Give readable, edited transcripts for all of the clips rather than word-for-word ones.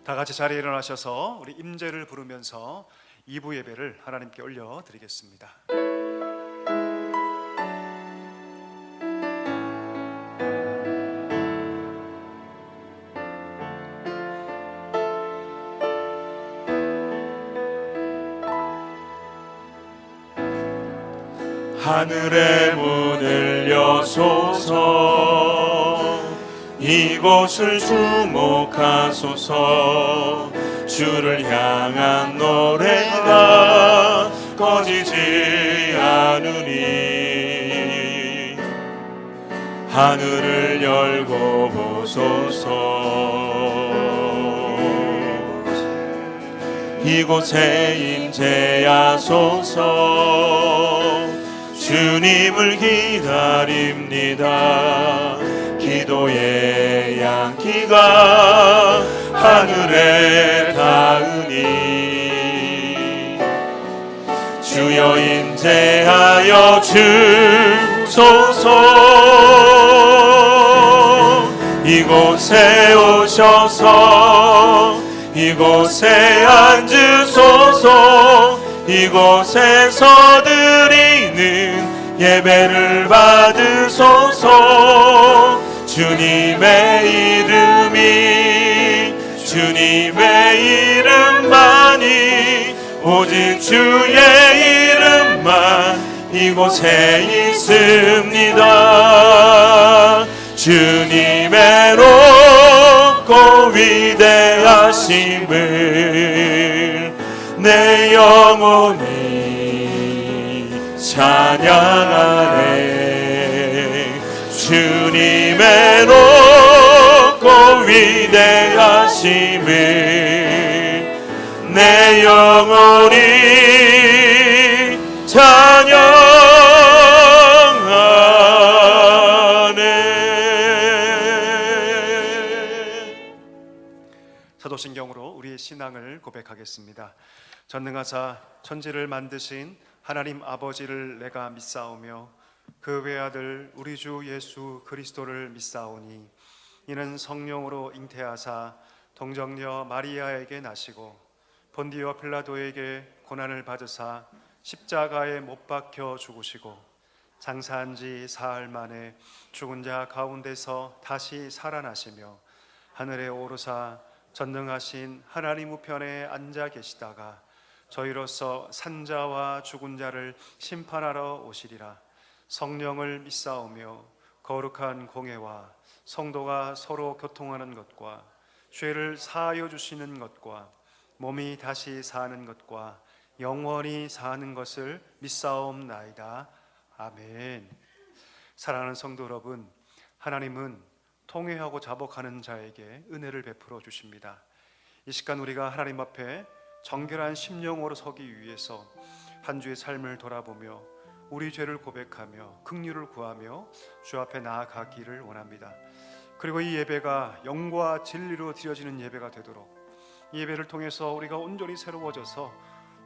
다 같이 자리에 일어나셔서 우리 임재를 부르면서 2부 예배를 하나님께 올려드리겠습니다. 하늘의 문을 여소서, 이곳을 주목하소서. 주를 향한 노래가 꺼지지 않으니 하늘을 열고 보소서. 이곳에 임재하소서. 주님을 기다립니다. 기도의 양기가 하늘에 닿으니 주여 임재하여 주소서. 이곳에 오셔서 이곳에 앉으소서. 이곳에서 드리는 예배를 받으소서. 주님의 주님의 이름만이, 오직 주의 이름만 이곳에 있습니다. 주님의 높고 위대하심을 내 영혼이 찬양하네. 주님의 높고 위대하심을 내 영혼이 찬양하네. 사도신경으로 우리의 신앙을 고백하겠습니다. 전능하사 천지를 만드신 하나님 아버지를 내가 믿사오며 그 외아들 우리 주 예수 그리스도를 믿사오니 이는 성령으로 잉태하사 동정녀 마리아에게 나시고 본디오 필라도에게 고난을 받으사 십자가에 못 박혀 죽으시고 장사한 지 사흘 만에 죽은 자 가운데서 다시 살아나시며 하늘에 오르사 전능하신 하나님 우편에 앉아 계시다가 저희로서 산자와 죽은 자를 심판하러 오시리라. 성령을 믿사오며 거룩한 공회와 성도가 서로 교통하는 것과 죄를 사하여 주시는 것과 몸이 다시 사는 것과 영원히 사는 것을 믿사옵나이다. 아멘. 사랑하는 성도 여러분, 하나님은 통회하고 자복하는 자에게 은혜를 베풀어 주십니다. 이 시간 우리가 하나님 앞에 정결한 심령으로 서기 위해서 한 주의 삶을 돌아보며 우리 죄를 고백하며 긍휼을 구하며 주 앞에 나아가기를 원합니다. 그리고 이 예배가 영과 진리로 드려지는 예배가 되도록, 이 예배를 통해서 우리가 온전히 새로워져서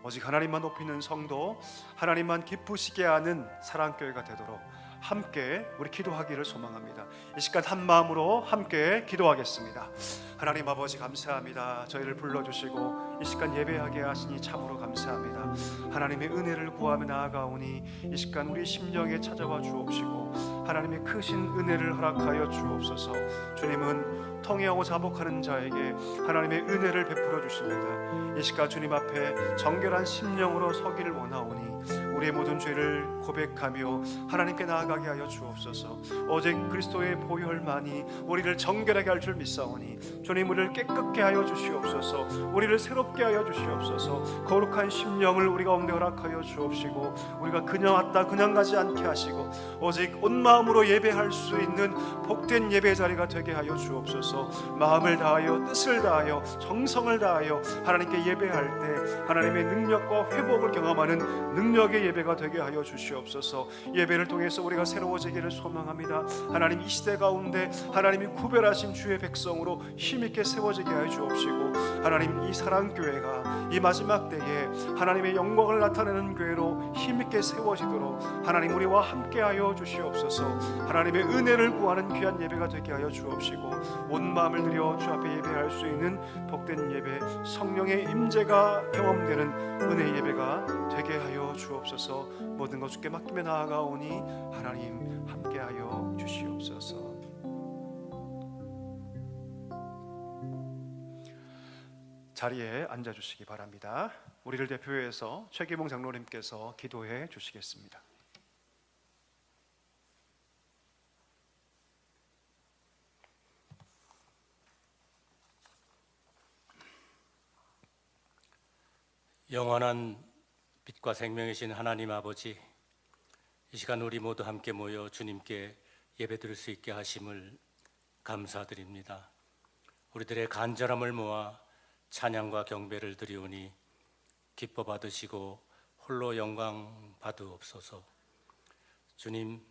오직 하나님만 높이는 성도, 하나님만 기쁘시게 하는 사랑교회가 되도록 함께 우리 기도하기를 소망합니다. 이 시간 한 마음으로 함께 기도하겠습니다. 하나님 아버지 감사합니다. 저희를 불러주시고 이 시간 예배하게 하시니 참으로 감사합니다. 하나님의 은혜를 구하며 나아가오니 이 시간 우리 심령에 찾아와 주옵시고 하나님의 크신 은혜를 허락하여 주옵소서. 주님은 통회하고 자복하는 자에게 하나님의 은혜를 베풀어 주십니다. 이 시간 주님 앞에 정결한 심령으로 서기를 원하오니 우리의 모든 죄를 고백하며 하나님께 나아가게 하여 주옵소서. 오직 그리스도의 보혈만이 우리를 정결하게 할 줄 믿사오니 주님 우리를 깨끗게 하여 주시옵소서. 우리를 새롭게 하여 주시옵소서. 거룩한 심령을 우리 가운데 허락하여 주옵시고 우리가 그냥 왔다 그냥 가지 않게 하시고 오직 온 마음으로 예배할 수 있는 복된 예배 자리가 되게 하여 주옵소서. 마음을 다하여 뜻을 다하여 정성을 다하여 하나님께 예배할 때 하나님의 능력과 회복을 경험하는 능력의 예배가 되게 하여 주시옵소서. 예배를 통해서 우리가 새로워지기를 소망합니다. 하나님, 이 시대 가운데 하나님이 구별하신 주의 백성으로 힘있게 세워지게 하여 주옵시고, 하나님, 이 사랑교회가 이 마지막 때에 하나님의 영광을 나타내는 교회로 힘있게 세워지도록 하나님 우리와 함께하여 주시옵소서. 하나님의 은혜를 구하는 귀한 예배가 되게 하여 주옵시고, 온 마음을 들여 주 앞에 예배할 수 있는 복된 예배, 성령의 임재가 경험되는 은혜 예배가 되게 하여 주옵소서. 모든 것 주께 맡기며 나아가오니 하나님 함께하여 주시옵소서. 자리에 앉아주시기 바랍니다. 우리를 대표해서 최기봉 장로님께서 기도해 주시겠습니다. 영원한 빛과 생명이신 하나님 아버지, 이 시간 우리 모두 함께 모여 주님께 예배드릴 수 있게 하심을 감사드립니다. 우리들의 간절함을 모아 찬양과 경배를 드리오니 기뻐 받으시고 홀로 영광 받으옵소서. 주님,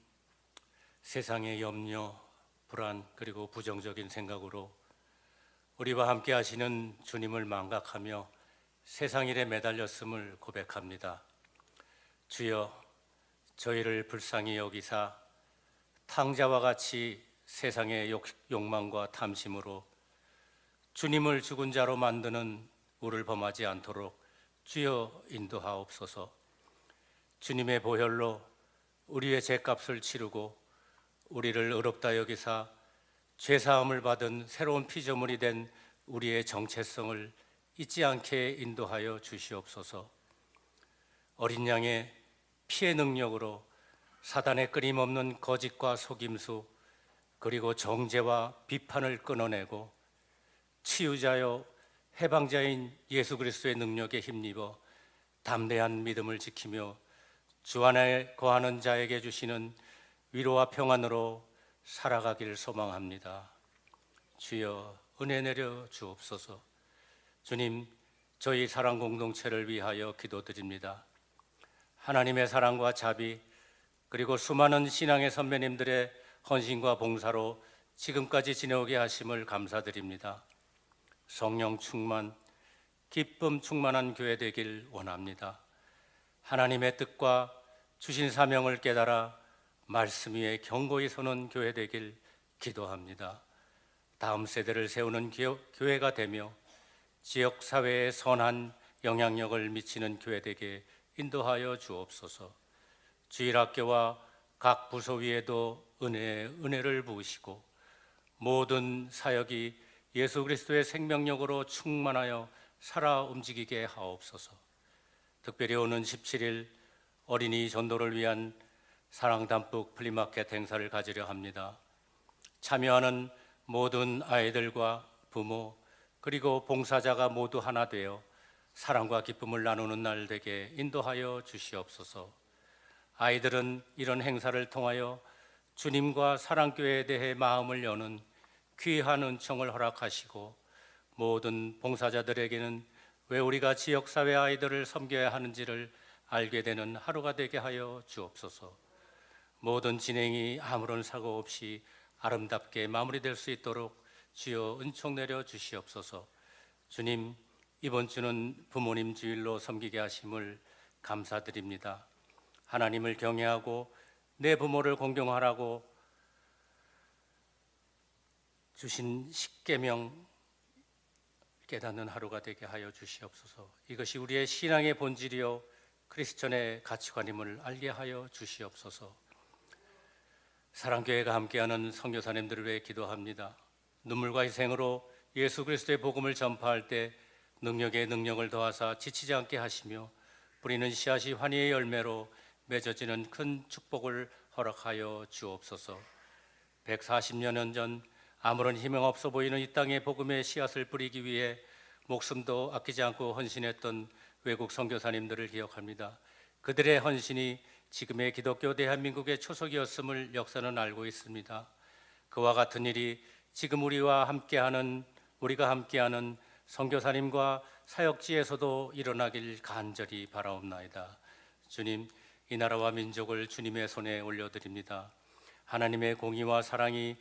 세상의 염려, 불안 그리고 부정적인 생각으로 우리와 함께 하시는 주님을 망각하며 세상 일에 매달렸음을 고백합니다. 주여, 저희를 불쌍히 여기사 탕자와 같이 세상의 욕망과 탐심으로 주님을 죽은 자로 만드는 우를 범하지 않도록 주여 인도하옵소서. 주님의 보혈로 우리의 죄값을 치르고 우리를 의롭다 여기사 죄사함을 받은 새로운 피조물이 된 우리의 정체성을 잊지 않게 인도하여 주시옵소서. 어린 양의 피의 능력으로 사단의 끊임없는 거짓과 속임수 그리고 정죄와 비판을 끊어내고 치유자여 해방자인 예수 그리스도의 능력에 힘입어 담대한 믿음을 지키며 주 안에 거하는 자에게 주시는 위로와 평안으로 살아가길 소망합니다. 주여, 은혜 내려 주옵소서. 주님, 저희 사랑 공동체를 위하여 기도드립니다. 하나님의 사랑과 자비 그리고 수많은 신앙의 선배님들의 헌신과 봉사로 지금까지 지내오게 하심을 감사드립니다. 성령 충만, 기쁨 충만한 교회 되길 원합니다. 하나님의 뜻과 주신 사명을 깨달아 말씀 위에 견고히 서는 교회 되길 기도합니다. 다음 세대를 세우는 교회가 되며 지역 사회에 선한 영향력을 미치는 교회 되게 인도하여 주옵소서. 주일학교와 각 부서 위에도 은혜를 부으시고 모든 사역이 예수 그리스도의 생명력으로 충만하여 살아 움직이게 하옵소서. 특별히 오는 17일 어린이 전도를 위한 사랑 담뿍 플리마켓 행사를 가지려 합니다. 참여하는 모든 아이들과 부모 그리고 봉사자가 모두 하나 되어 사랑과 기쁨을 나누는 날 되게 인도하여 주시옵소서. 아이들은 이런 행사를 통하여 주님과 사랑교회에 대해 마음을 여는 귀한 은총을 허락하시고 모든 봉사자들에게는 왜 우리가 지역사회 아이들을 섬겨야 하는지를 알게 되는 하루가 되게 하여 주옵소서. 모든 진행이 아무런 사고 없이 아름답게 마무리될 수 있도록 주여 은총 내려 주시옵소서. 주님, 이번 주는 부모님 주일로 섬기게 하심을 감사드립니다. 하나님을 경외하고 내 부모를 공경하라고 주신 십계명 깨닫는 하루가 되게 하여 주시옵소서. 이것이 우리의 신앙의 본질이요 크리스천의 가치관임을 알게 하여 주시옵소서. 사랑교회가 함께하는 선교사님들을 위해 기도합니다. 눈물과 희생으로 예수 그리스도의 복음을 전파할 때 능력에 능력을 더하사 지치지 않게 하시며 뿌리는 씨앗이 환희의 열매로 맺어지는 큰 축복을 허락하여 주옵소서. 140년 전 아무런 희망 없어 보이는 이 땅에 복음의 씨앗을 뿌리기 위해 목숨도 아끼지 않고 헌신했던 외국 선교사님들을 기억합니다. 그들의 헌신이 지금의 기독교 대한민국의 초석이었음을 역사는 알고 있습니다. 그와 같은 일이 지금 우리가 함께하는 선교사님과 사역지에서도 일어나길 간절히 바라옵나이다. 주님, 이 나라와 민족을 주님의 손에 올려드립니다. 하나님의 공의와 사랑이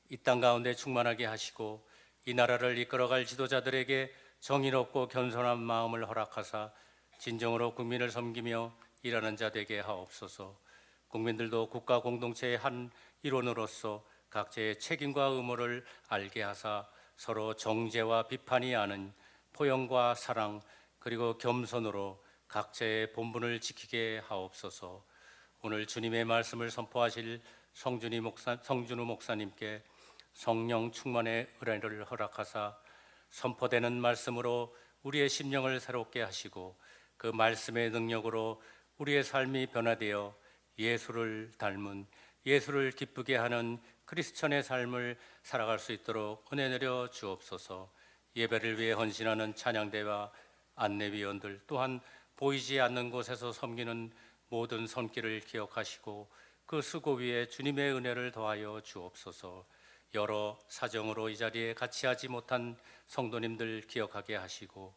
이 땅 가운데 충만하게 하시고 이 나라를 이끌어갈 지도자들에게 정의롭고 겸손한 마음을 허락하사 진정으로 국민을 섬기며 일하는 자 되게 하옵소서. 국민들도 국가 공동체의 한 일원으로서 각자의 책임과 의무를 알게 하사 서로 정죄와 비판이 아는 포용과 사랑 그리고 겸손으로 각자의 본분을 지키게 하옵소서. 오늘 주님의 말씀을 선포하실 성준우 목사님께 성령 충만의 은혜를 허락하사 선포되는 말씀으로 우리의 심령을 새롭게 하시고 그 말씀의 능력으로 우리의 삶이 변화되어 예수를 닮은, 예수를 기쁘게 하는 크리스천의 삶을 살아갈 수 있도록 은혜 내려 주옵소서. 예배를 위해 헌신하는 찬양대와 안내위원들 또한 보이지 않는 곳에서 섬기는 모든 손길을 기억하시고 그 수고 위에 주님의 은혜를 더하여 주옵소서. 여러 사정으로 이 자리에 같이 하지 못한 성도님들 기억하게 하시고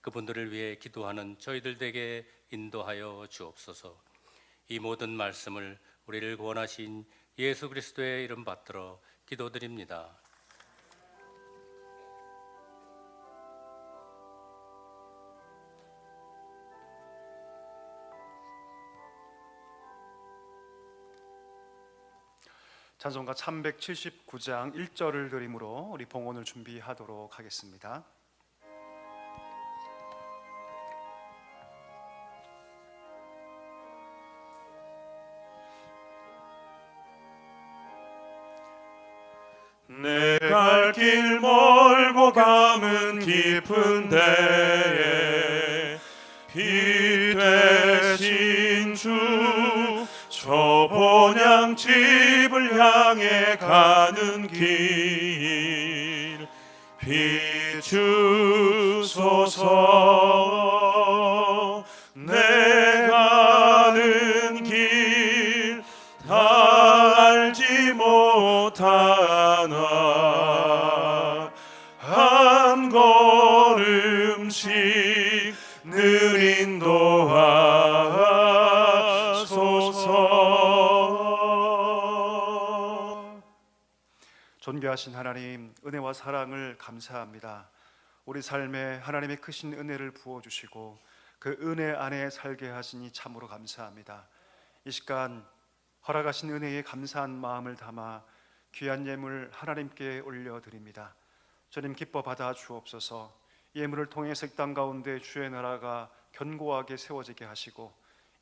그분들을 위해 기도하는 저희들 에게 인도하여 주옵소서. 이 모든 말씀을 우리를 구원하신 예수 그리스도의 이름 받들어 기도드립니다. 찬송가 379장 1절을 드림으로 우리 봉헌을 준비하도록 하겠습니다. 내 갈 길 멀고 감은 깊은 데에 빛 되신 주 저 본향집을 향해 가는 길 비추소서. 내 가는 길 다 알지 못하나 한 걸음씩 늘 인도하소서. 존귀하신 하나님, 은혜와 사랑을 감사합니다. 우리 삶에 하나님의 크신 은혜를 부어주시고 그 은혜 안에 살게 하시니 참으로 감사합니다. 이 시간 허락하신 은혜에 감사한 마음을 담아 귀한 예물 하나님께 올려드립니다. 주님 기뻐 받아 주옵소서. 예물을 통해서 이 땅 가운데 주의 나라가 견고하게 세워지게 하시고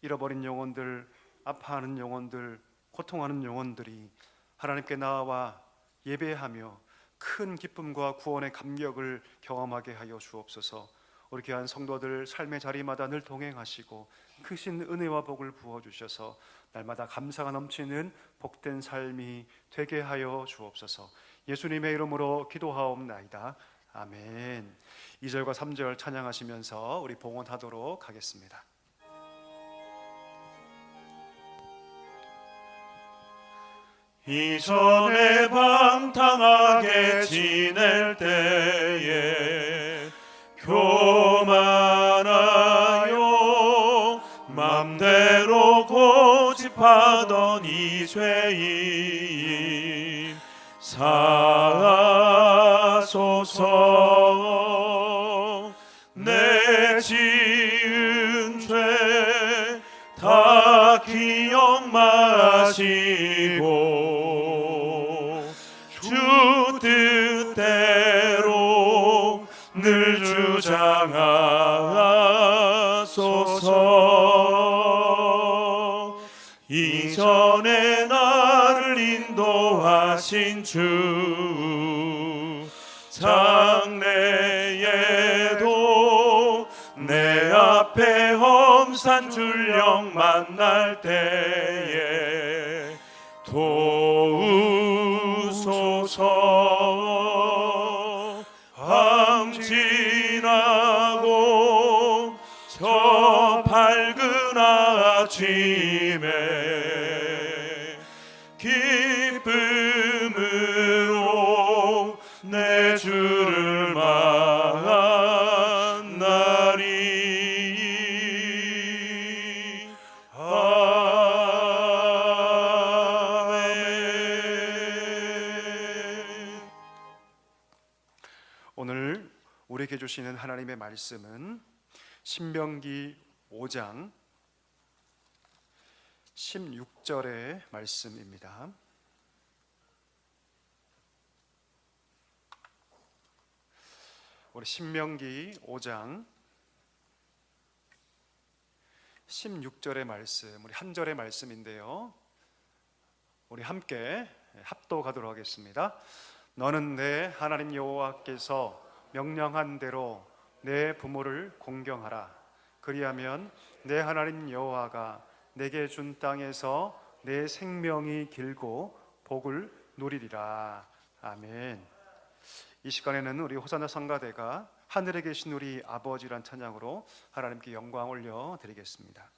잃어버린 영혼들, 아파하는 영혼들, 고통하는 영혼들이 하나님께 나아와 예배하며 큰 기쁨과 구원의 감격을 경험하게 하여 주옵소서. 우리 귀한 성도들 삶의 자리마다 늘 동행하시고 크신 은혜와 복을 부어주셔서 날마다 감사가 넘치는 복된 삶이 되게 하여 주옵소서. 예수님의 이름으로 기도하옵나이다. 아멘. 2절과 3절 찬양하시면서 우리 봉헌하도록 하겠습니다. 이전에 방탕하게 지낼 때에 교만하여 맘대로 고집하던 이 죄인 사하소서. 내 지은 죄 다 기억 마시고 주 뜻대로 늘 주장하소서. 이전에 나를 인도하신 주 장래에도 내 앞에 험산 줄령 만날 때에 도우소서. 항진하고 저 밝은 아침에 기쁨으로 내 주를 만나리. 우리에게 주시는 하나님의 말씀은 신명기 5장 16절의 말씀입니다. 우리 신명기 5장 16절의 말씀, 우리 한 절의 말씀인데요. 우리 함께 합독하도록 하겠습니다. 너는 내 하나님 여호와께서 명령한 대로 내 부모를 공경하라. 그리하면 내 하나님 여호와가 내게 준 땅에서 내 생명이 길고 복을 누리리라. 아멘. 이 시간에는 우리 호산나 성가대가 하늘에 계신 우리 아버지란 찬양으로 하나님께 영광 올려 드리겠습니다.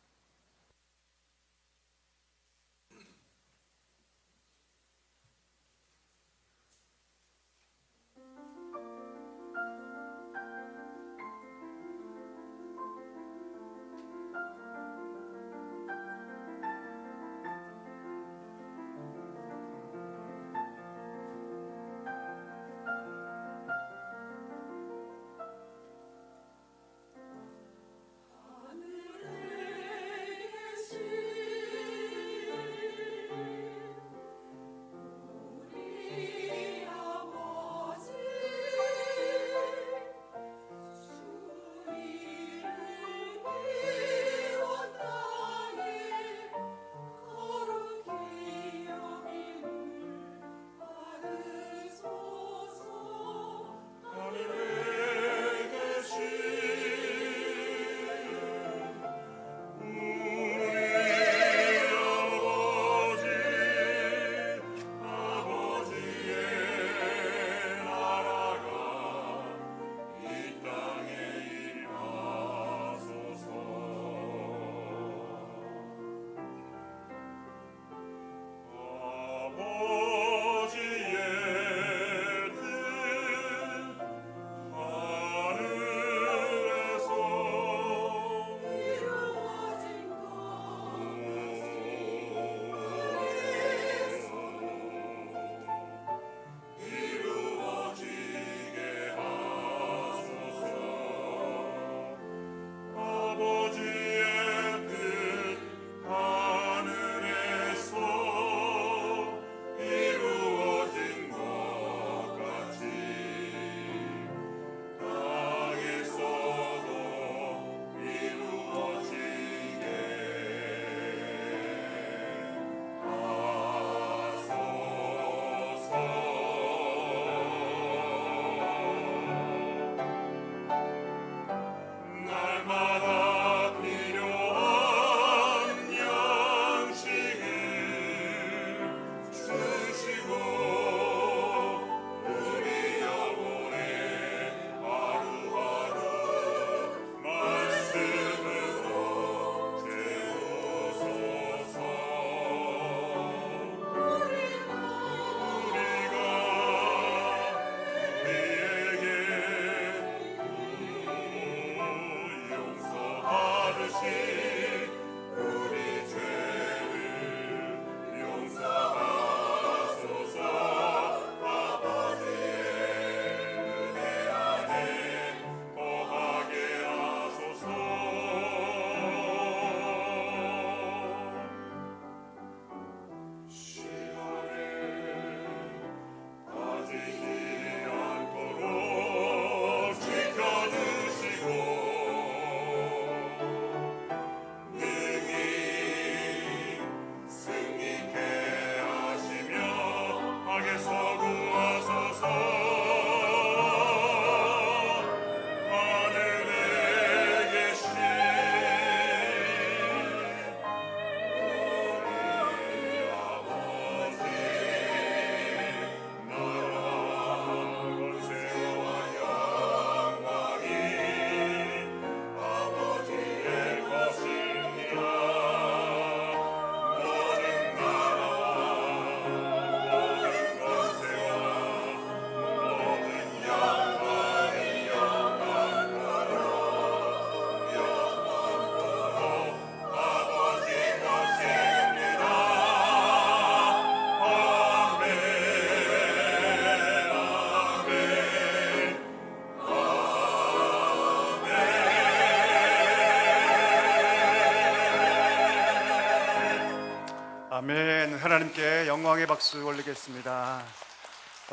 하나님께 영광의 박수 올리겠습니다.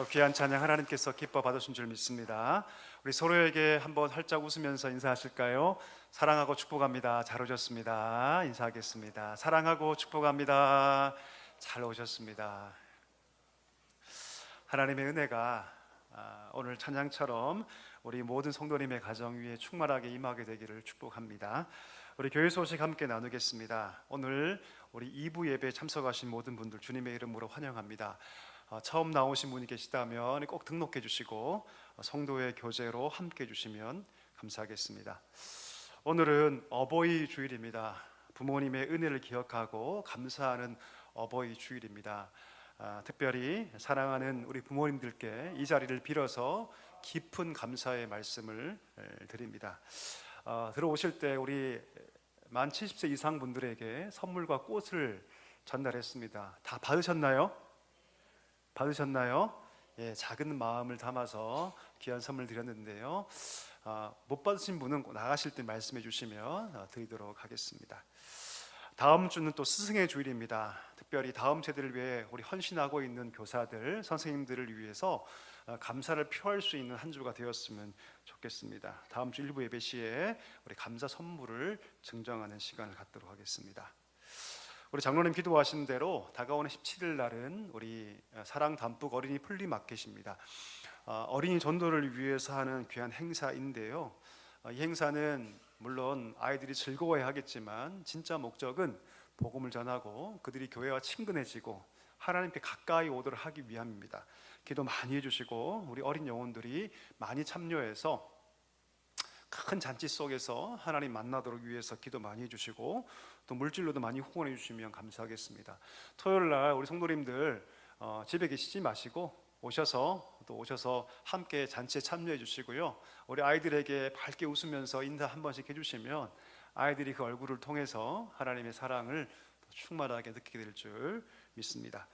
귀한 찬양 하나님께서 기뻐 받으신 줄 믿습니다. 우리 서로에게 한번 살짝 웃으면서 인사하실까요? 사랑하고 축복합니다. 잘 오셨습니다. 인사하겠습니다. 사랑하고 축복합니다. 잘 오셨습니다. 하나님의 은혜가 오늘 찬양처럼 우리 모든 성도님의 가정 위에 충만하게 임하게 되기를 축복합니다. 우리 교회 소식 함께 나누겠습니다. 오늘 우리 2부 예배에 참석하신 모든 분들 주님의 이름으로 환영합니다. 처음 나오신 분이 계시다면 꼭 등록해 주시고 성도의 교제로 함께 해주시면 감사하겠습니다. 오늘은 어버이 주일입니다. 부모님의 은혜를 기억하고 감사하는 어버이 주일입니다. 특별히 사랑하는 우리 부모님들께 이 자리를 빌어서 깊은 감사의 말씀을 드립니다. 들어오실 때 우리 만 70세 이상 분들에게 선물과 꽃을 전달했습니다. 다 받으셨나요? 받으셨나요? 예, 작은 마음을 담아서 귀한 선물 드렸는데요. 못 받으신 분은 나가실 때 말씀해 주시면 드리도록 하겠습니다. 다음 주는 또 스승의 주일입니다. 특별히 다음 세대를 위해 우리 헌신하고 있는 교사들, 선생님들을 위해서 감사를 표할 수 있는 한 주가 되었으면 좋겠습니다. 다음 주 1부 예배 시에 우리 감사 선물을 증정하는 시간을 갖도록 하겠습니다. 우리 장로님 기도하신 대로 다가오는 17일 날은 우리 사랑 담뿍 어린이 플리마켓입니다. 어린이 전도를 위해서 하는 귀한 행사인데요. 이 행사는 물론 아이들이 즐거워야 하겠지만 진짜 목적은 복음을 전하고 그들이 교회와 친근해지고 하나님께 가까이 오도록 하기 위함입니다. 기도 많이 해주시고 우리 어린 영혼들이 많이 참여해서 큰 잔치 속에서 하나님 만나도록 위해서 기도 많이 해주시고 또 물질로도 많이 후원해 주시면 감사하겠습니다. 토요일 날 우리 성도님들 집에 계시지 마시고 오셔서 함께 잔치에 참여해 주시고요. 우리 아이들에게 밝게 웃으면서 인사 한 번씩 해주시면 아이들이 그 얼굴을 통해서 하나님의 사랑을 충만하게 느끼게 될 줄 믿습니다.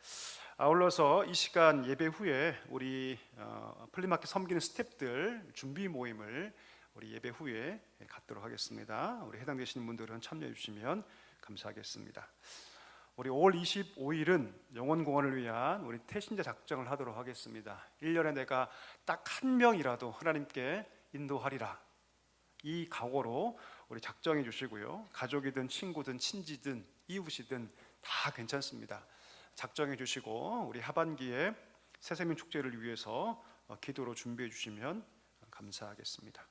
아울러서 이 시간 예배 후에 우리 플리마켓 섬기는 스태프들 준비 모임을 우리 예배 후에 갖도록 하겠습니다. 우리 해당되시는 분들은 참여해 주시면 감사하겠습니다. 우리 5월 25일은 영혼공헌을 위한 우리 태신자 작정을 하도록 하겠습니다. 1년에 내가 딱 한 명이라도 하나님께 인도하리라, 이 각오로 우리 작정해 주시고요. 가족이든 친구든 친지든 이웃이든 다 괜찮습니다. 작정해 주시고 우리 하반기에 새세민 축제를 위해서 기도로 준비해 주시면 감사하겠습니다.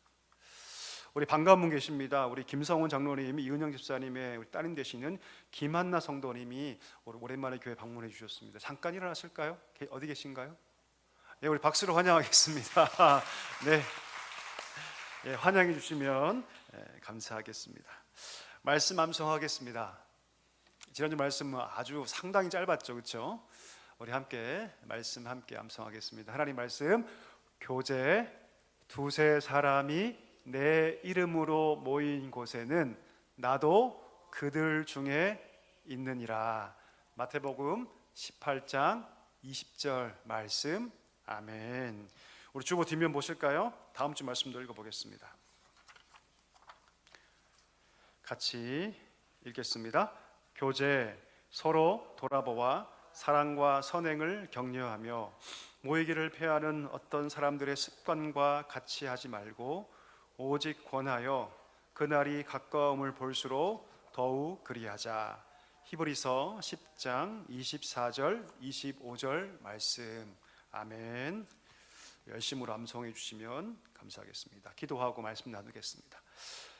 우리 반가운 분 계십니다. 우리 김성훈 장로님, 이은영 집사님의 우리 따님 되시는 김한나 성도님이 오랜만에 교회 방문해 주셨습니다. 잠깐 일어나실까요? 어디 계신가요? 네, 우리 박수로 환영하겠습니다. 네, 네, 환영해 주시면 감사하겠습니다. 말씀 암송하겠습니다. 지난주 말씀은 아주 상당히 짧았죠, 그렇죠? 우리 함께 말씀 함께 암송하겠습니다. 하나님 말씀, 교제 두세 사람이 내 이름으로 모인 곳에는 나도 그들 중에 있느니라. 마태복음 18장 20절 말씀. 아멘. 우리 주보 뒷면 보실까요? 다음 주 말씀도 읽어보겠습니다. 같이 읽겠습니다. 교제, 서로 돌아보아 사랑과 선행을 격려하며 모이기를 패하는 어떤 사람들의 습관과 같이 하지 말고 오직 권하여 그날이 가까움을 볼수록 더욱 그리하자. 히브리서 10장 24절 25절 말씀. 아멘. 열심으로 암송해 주시면 감사하겠습니다. 기도하고 말씀 나누겠습니다.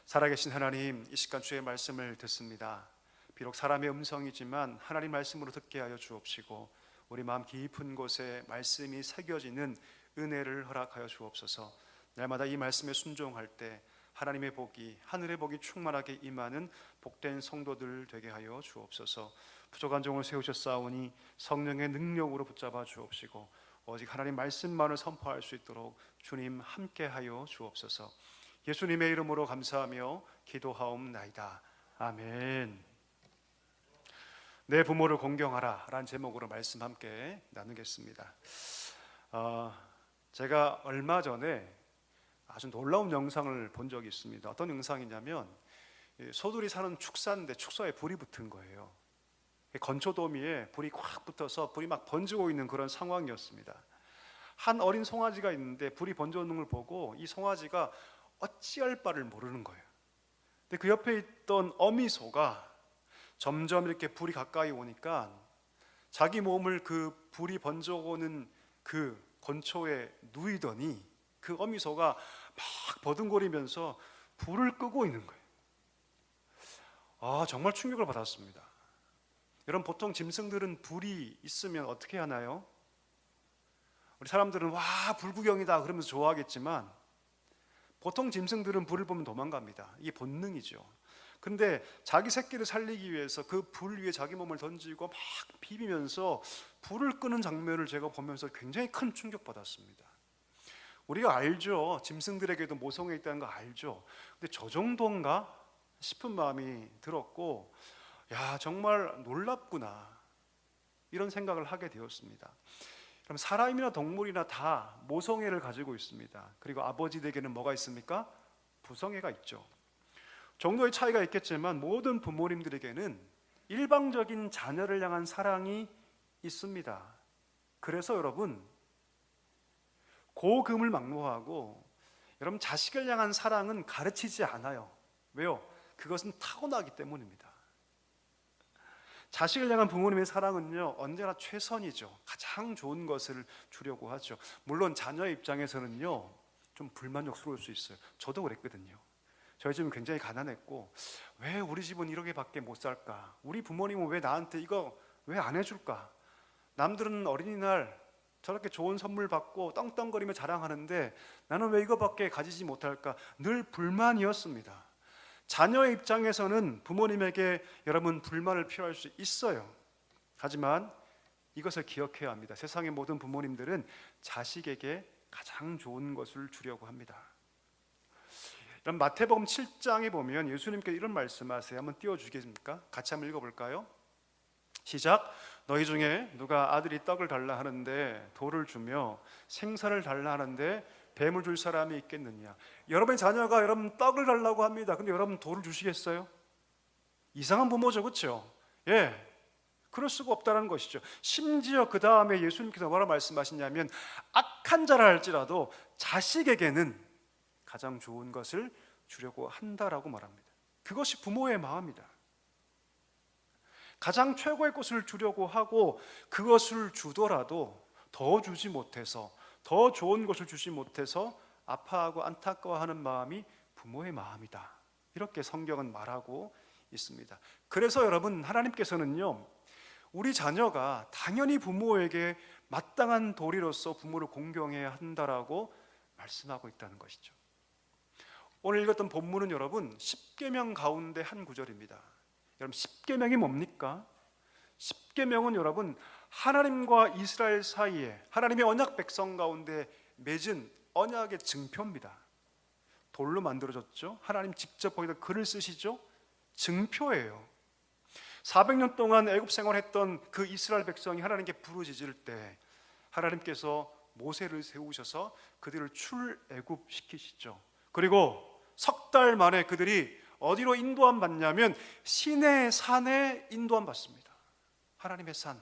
살아계신 하나님, 이 시간 주의 말씀을 듣습니다. 비록 사람의 음성이지만 하나님 말씀으로 듣게 하여 주옵시고 우리 마음 깊은 곳에 말씀이 새겨지는 은혜를 허락하여 주옵소서. 날마다 이 말씀에 순종할 때 하나님의 복이, 하늘의 복이 충만하게 임하는 복된 성도들 되게 하여 주옵소서. 부족한 종을 세우셨사오니 성령의 능력으로 붙잡아 주옵시고 오직 하나님 말씀만을 선포할 수 있도록 주님 함께하여 주옵소서. 예수님의 이름으로 감사하며 기도하옵나이다. 아멘. 내 부모를 공경하라 라는 제목으로 말씀 함께 나누겠습니다. 제가 얼마 전에 아주 놀라운 영상을 본 적이 있습니다. 어떤 영상이냐면 소들이 사는 축사인데 축사에 불이 붙은 거예요. 건초더미에 불이 꽉 붙어서 불이 막 번지고 있는 그런 상황이었습니다. 한 어린 송아지가 있는데 불이 번져오는 걸 보고 이 송아지가 어찌할 바를 모르는 거예요. 근데 그 옆에 있던 어미소가 점점 이렇게 불이 가까이 오니까 자기 몸을 그 불이 번져오는 그 건초에 누이더니 그 어미소가 막 버둥거리면서 불을 끄고 있는 거예요. 정말 충격을 받았습니다. 여러분, 보통 짐승들은 불이 있으면 어떻게 하나요? 우리 사람들은 와, 불구경이다 그러면서 좋아하겠지만 보통 짐승들은 불을 보면 도망갑니다. 이게 본능이죠. 근데 자기 새끼를 살리기 위해서 그 불 위에 자기 몸을 던지고 막 비비면서 불을 끄는 장면을 제가 보면서 굉장히 큰 충격받았습니다. 우리가 알죠. 짐승들에게도 모성애 있다는 거 알죠. 근데 저 정도인가 싶은 마음이 들었고, 야, 정말 놀랍구나 이런 생각을 하게 되었습니다. 그럼 사람이나 동물이나 다 모성애를 가지고 있습니다. 그리고 아버지에게는 뭐가 있습니까? 부성애가 있죠. 정도의 차이가 있겠지만 모든 부모님들에게는 일방적인 자녀를 향한 사랑이 있습니다. 그래서 여러분, 고금을 막론하고 여러분, 자식을 향한 사랑은 가르치지 않아요. 왜요? 그것은 타고나기 때문입니다. 자식을 향한 부모님의 사랑은요, 언제나 최선이죠. 가장 좋은 것을 주려고 하죠. 물론 자녀의 입장에서는요, 좀 불만족스러울 수 있어요. 저도 그랬거든요. 저희 집은 굉장히 가난했고, 왜 우리 집은 이렇게밖에 못 살까? 우리 부모님은 왜 나한테 이거 왜 안 해줄까? 남들은 어린이날 저렇게 좋은 선물 받고 떵떵거리며 자랑하는데 나는 왜 이거밖에 가지지 못할까? 늘 불만이었습니다. 자녀의 입장에서는 부모님에게 여러분 불만을 표할 수 있어요. 하지만 이것을 기억해야 합니다. 세상의 모든 부모님들은 자식에게 가장 좋은 것을 주려고 합니다. 여러분, 마태복음 7장에 보면 예수님께서 이런 말씀하세요. 한번 띄워주겠습니까? 같이 한번 읽어볼까요? 시작. 너희 중에 누가 아들이 떡을 달라 하는데 돌을 주며 생선을 달라 하는데 뱀을 줄 사람이 있겠느냐? 여러분의 자녀가 여러분 떡을 달라고 합니다. 근데 여러분 돌을 주시겠어요? 이상한 부모죠, 그렇죠? 예, 그럴 수가 없다는 것이죠. 심지어 그 다음에 예수님께서 뭐라 말씀하시냐면 악한 자라 할지라도 자식에게는 가장 좋은 것을 주려고 한다라고 말합니다. 그것이 부모의 마음이다. 가장 최고의 것을 주려고 하고 그것을 주더라도 더 주지 못해서, 더 좋은 것을 주지 못해서 아파하고 안타까워하는 마음이 부모의 마음이다. 이렇게 성경은 말하고 있습니다. 그래서 여러분, 하나님께서는요, 우리 자녀가 당연히 부모에게 마땅한 도리로서 부모를 공경해야 한다라고 말씀하고 있다는 것이죠. 오늘 읽었던 본문은 여러분 10계명 가운데 한 구절입니다. 여러분, 10계명이 뭡니까? 10계명은 여러분 하나님과 이스라엘 사이에 하나님의 언약 백성 가운데 맺은 언약의 증표입니다. 돌로 만들어졌죠. 하나님 직접 거기다 글을 쓰시죠. 증표예요. 400년 동안 애굽 생활했던 그 이스라엘 백성이 하나님께 부르짖을 때 하나님께서 모세를 세우셔서 그들을 출애굽 시키시죠. 그리고 석 달 만에 그들이 어디로 인도함 받냐면 시내 산에 인도함 받습니다. 하나님의 산.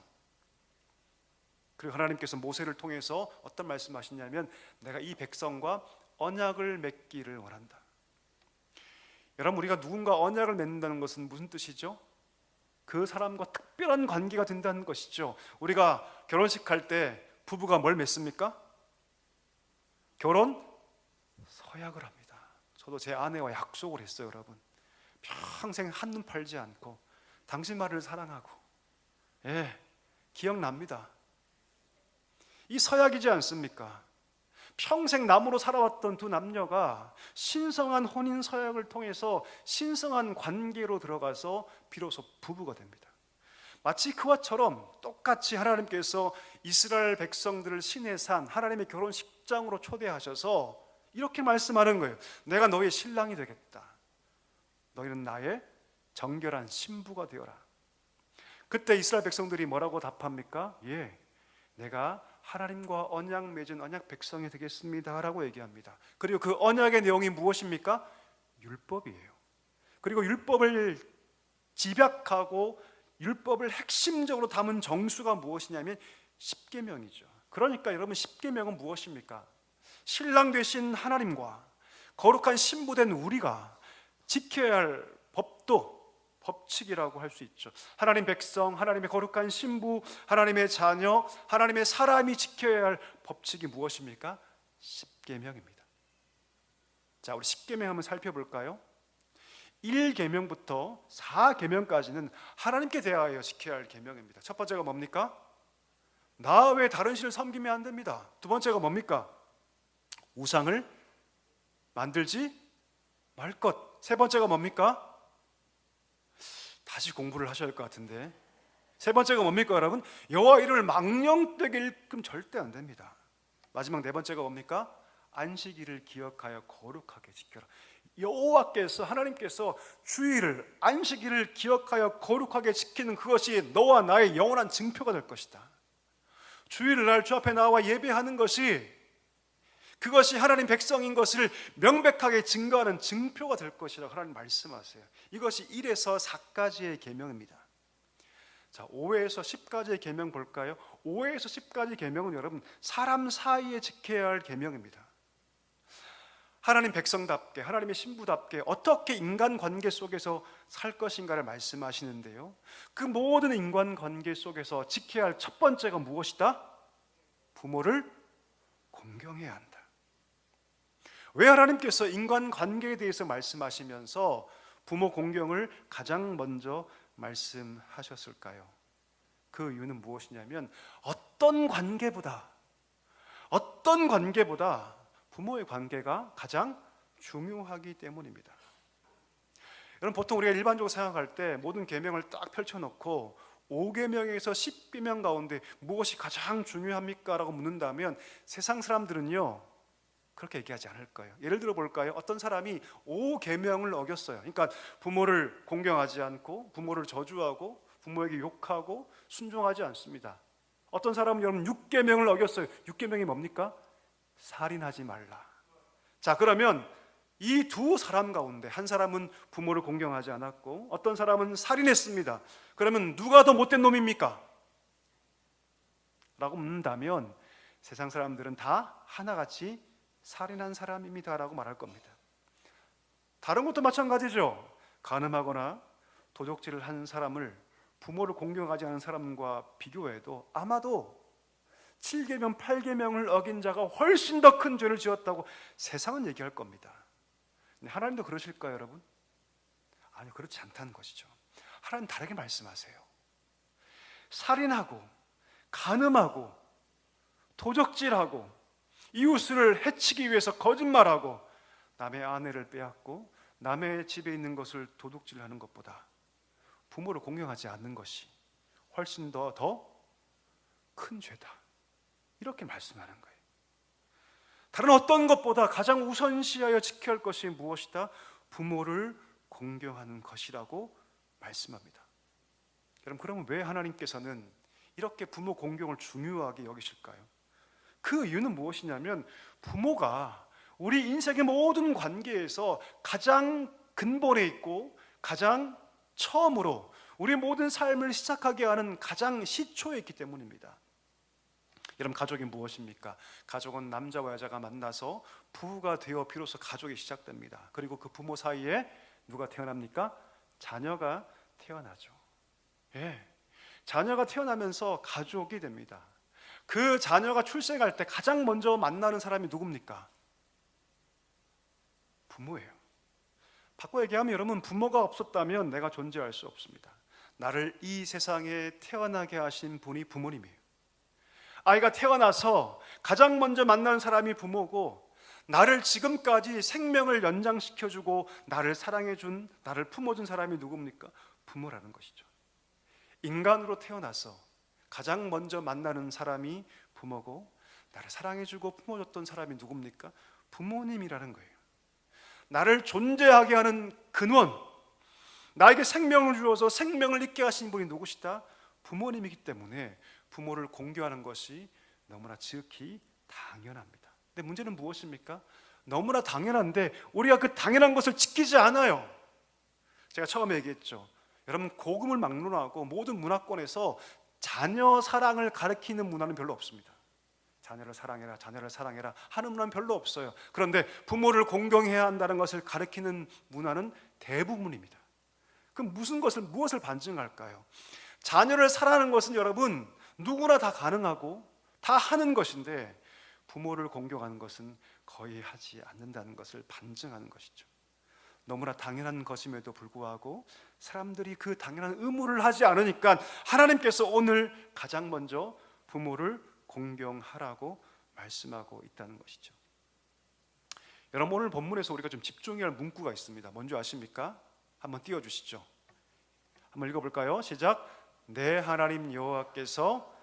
그리고 하나님께서 모세를 통해서 어떤 말씀하시냐면 내가 이 백성과 언약을 맺기를 원한다. 여러분, 우리가 누군가 언약을 맺는다는 것은 무슨 뜻이죠? 그 사람과 특별한 관계가 된다는 것이죠. 우리가 결혼식 할 때 부부가 뭘 맺습니까? 결혼 서약을 합니다. 저도 제 아내와 약속을 했어요, 여러분. 평생 한눈 팔지 않고 당신 말을 사랑하고. 예, 기억납니다. 이 서약이지 않습니까? 평생 남으로 살아왔던 두 남녀가 신성한 혼인 서약을 통해서 신성한 관계로 들어가서 비로소 부부가 됩니다. 마치 그와처럼 똑같이 하나님께서 이스라엘 백성들을 신의 산 하나님의 결혼식장으로 초대하셔서 이렇게 말씀하는 거예요. 내가 너희의 신랑이 되겠다. 너희는 나의 정결한 신부가 되어라. 그때 이스라엘 백성들이 뭐라고 답합니까? 예, 내가 하나님과 언약 맺은 언약 백성이 되겠습니다 라고 얘기합니다. 그리고 그 언약의 내용이 무엇입니까? 율법이에요. 그리고 율법을 집약하고 율법을 핵심적으로 담은 정수가 무엇이냐면 십계명이죠. 그러니까 여러분, 십계명은 무엇입니까? 신랑 되신 하나님과 거룩한 신부된 우리가 지켜야 할 법칙이라고 할 수 있죠. 하나님 백성, 하나님의 거룩한 신부, 하나님의 자녀, 하나님의 사람이 지켜야 할 법칙이 무엇입니까? 십계명입니다. 자, 우리 십계명 한번 살펴볼까요? 1계명부터 4계명까지는 하나님께 대하여 지켜야 할 계명입니다. 첫 번째가 뭡니까? 나 외에 다른 신을 섬기면 안 됩니다. 두 번째가 뭡니까? 우상을 만들지 말 것. 세 번째가 뭡니까? 다시 공부를 하셔야 할 것 같은데, 세 번째가 뭡니까 여러분? 여호와 이름을 망령되게 읽으면 절대 안 됩니다. 마지막 네 번째가 뭡니까? 안식일을 기억하여 거룩하게 지켜라. 여호와께서, 하나님께서 주일을, 안식일을 기억하여 거룩하게 지키는 그것이 너와 나의 영원한 증표가 될 것이다. 주일을 날 주 앞에 나와 예배하는 것이, 그것이 하나님 백성인 것을 명백하게 증거하는 증표가 될 것이라고 하나님 말씀하세요. 이것이 1에서 4가지의 계명입니다. 자, 5에서 10가지의 계명 볼까요? 5에서 10가지 계명은 여러분, 사람 사이에 지켜야 할 계명입니다. 하나님 백성답게, 하나님의 신부답게 어떻게 인간관계 속에서 살 것인가를 말씀하시는데요, 그 모든 인간관계 속에서 지켜야 할 첫 번째가 무엇이다? 부모를 공경해야 한다. 왜 하나님께서 인간관계에 대해서 말씀하시면서 부모 공경을 가장 먼저 말씀하셨을까요? 그 이유는 무엇이냐면 어떤 관계보다 부모의 관계가 가장 중요하기 때문입니다. 여러분, 보통 우리가 일반적으로 생각할 때 모든 계명을 딱 펼쳐놓고 5계명에서 10계명 가운데 무엇이 가장 중요합니까? 라고 묻는다면 세상 사람들은요 그렇게 얘기하지 않을 거예요. 예를 들어 볼까요? 어떤 사람이 5계명을 어겼어요. 그러니까 부모를 공경하지 않고, 부모를 저주하고, 부모에게 욕하고, 순종하지 않습니다. 어떤 사람은 여러분 6계명을 어겼어요. 6계명이 뭡니까? 살인하지 말라. 자, 그러면 이 두 사람 가운데 한 사람은 부모를 공경하지 않았고 어떤 사람은 살인했습니다. 그러면 누가 더 못된 놈입니까? 라고 묻는다면 세상 사람들은 다 하나같이 살인한 사람입니다 라고 말할 겁니다. 다른 것도 마찬가지죠. 간음하거나 도적질을 한 사람을 부모를 공경하지 않은 사람과 비교해도 아마도 7계명, 8계명을 어긴 자가 훨씬 더 큰 죄를 지었다고 세상은 얘기할 겁니다. 근데 하나님도 그러실까요, 여러분? 아니요, 그렇지 않다는 것이죠. 하나님 다르게 말씀하세요. 살인하고 간음하고 도적질하고 이웃을 해치기 위해서 거짓말하고 남의 아내를 빼앗고 남의 집에 있는 것을 도둑질하는 것보다 부모를 공경하지 않는 것이 훨씬 더 큰 죄다, 이렇게 말씀하는 거예요. 다른 어떤 것보다 가장 우선시하여 지켜야 할 것이 무엇이다? 부모를 공경하는 것이라고 말씀합니다. 여러분, 그러면 왜 하나님께서는 이렇게 부모 공경을 중요하게 여기실까요? 그 이유는 무엇이냐면 부모가 우리 인생의 모든 관계에서 가장 근본에 있고 가장 처음으로 우리 모든 삶을 시작하게 하는 가장 시초에 있기 때문입니다. 여러분, 가족이 무엇입니까? 가족은 남자와 여자가 만나서 부부가 되어 비로소 가족이 시작됩니다. 그리고 그 부모 사이에 누가 태어납니까? 자녀가 태어나죠. 예, 자녀가 태어나면서 가족이 됩니다. 그 자녀가 출생할 때 가장 먼저 만나는 사람이 누굽니까? 부모예요. 바꿔 얘기하면 여러분, 부모가 없었다면 내가 존재할 수 없습니다. 나를 이 세상에 태어나게 하신 분이 부모님이에요. 아이가 태어나서 가장 먼저 만나는 사람이 부모고, 나를 지금까지 생명을 연장시켜주고 나를 사랑해준, 나를 품어준 사람이 누굽니까? 부모라는 것이죠. 인간으로 태어나서 가장 먼저 만나는 사람이 부모고, 나를 사랑해주고 품어줬던 사람이 누굽니까? 부모님이라는 거예요. 나를 존재하게 하는 근원, 나에게 생명을 주어서 생명을 있게 하신 분이 누구시다? 부모님이기 때문에 부모를 공경하는 것이 너무나 지극히 당연합니다. 근데 문제는 무엇입니까? 너무나 당연한데 우리가 그 당연한 것을 지키지 않아요. 제가 처음에 얘기했죠. 여러분, 복음을 막론하고 모든 문화권에서 자녀 사랑을 가르치는 문화는 별로 없습니다. 자녀를 사랑해라, 자녀를 사랑해라 하는 문화는 별로 없어요. 그런데 부모를 공경해야 한다는 것을 가르치는 문화는 대부분입니다. 그럼 무엇을 반증할까요? 자녀를 사랑하는 것은 여러분 누구나 다 가능하고 다 하는 것인데, 부모를 공경하는 것은 거의 하지 않는다는 것을 반증하는 것이죠. 너무나 당연한 것임에도 불구하고 사람들이 그 당연한 의무를 하지 않으니까 하나님께서 오늘 가장 먼저 부모를 공경하라고 말씀하고 있다는 것이죠. 여러분, 오늘 본문에서 우리가 좀 집중해야 할 문구가 있습니다. 뭔지 아십니까? 한번 띄워주시죠. 한번 읽어볼까요? 시작. 내 하나님 여호와께서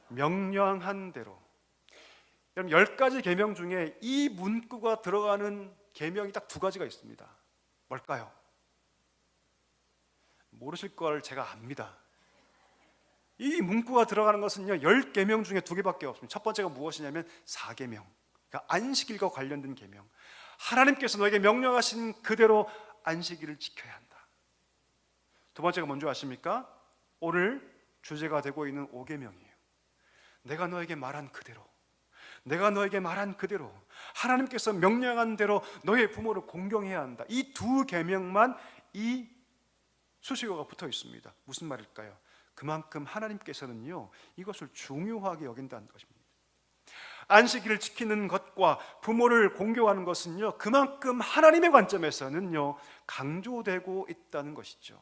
명령한 대로. 여러분, 10가지 계명 중에 이 문구가 들어가는 계명이 딱 2가지가 있습니다. 뭘까요? 모르실 걸 제가 압니다. 이 문구가 들어가는 것은요 10계명 중에 2개밖에 없습니다. 첫 번째가 무엇이냐면 4계명, 그러니까 안식일과 관련된 계명. 하나님께서 너에게 명령하신 그대로 안식일을 지켜야 한다. 2번째가 뭔지 아십니까? 오늘 주제가 되고 있는 5계명이에요. 내가 너에게 말한 그대로, 내가 너에게 말한 그대로, 하나님께서 명령한 대로 너의 부모를 공경해야 한다. 이 2계명만 이 수식어가 붙어 있습니다. 무슨 말일까요? 그만큼 하나님께서는요 이것을 중요하게 여긴다는 것입니다. 안식일을 지키는 것과 부모를 공경하는 것은요 그만큼 하나님의 관점에서는요 강조되고 있다는 것이죠.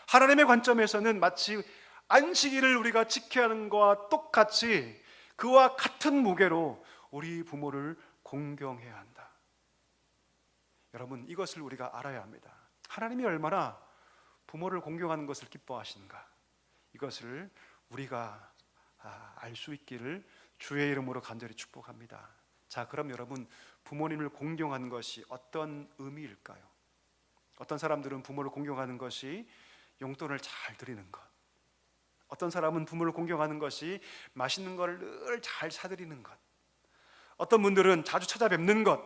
하나님의 관점에서는 마치 안식일을 우리가 지켜야 하는 것과 똑같이 그와 같은 무게로 우리 부모를 공경해야 한다. 여러분, 이것을 우리가 알아야 합니다. 하나님이 얼마나 부모를 공경하는 것을 기뻐하시는가, 이것을 우리가 알 수 있기를 주의 이름으로 간절히 축복합니다. 자, 그럼 여러분, 부모님을 공경하는 것이 어떤 의미일까요? 어떤 사람들은 부모를 공경하는 것이 용돈을 잘 드리는 것, 어떤 사람은 부모를 공경하는 것이 맛있는 걸 늘 잘 사드리는 것, 어떤 분들은 자주 찾아뵙는 것,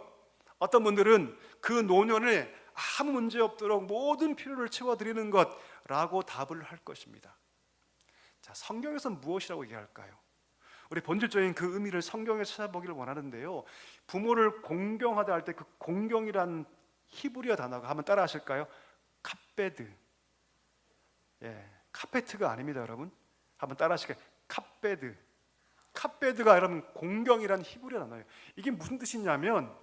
어떤 분들은 그 노년에 아무 문제 없도록 모든 필요를 채워드리는 것라고 답을 할 것입니다. 자, 성경에서는 무엇이라고 얘기할까요? 우리 본질적인 그 의미를 성경에서 찾아보기를 원하는데요, 부모를 공경하다 할 때 그 공경이란 히브리어 단어가, 한번 따라 하실까요? 카베드. 카페트가 아닙니다, 여러분. 한번 따라 하실까요? 카베드. 카베드가 여러분 공경이란 히브리어 단어예요. 이게 무슨 뜻이냐면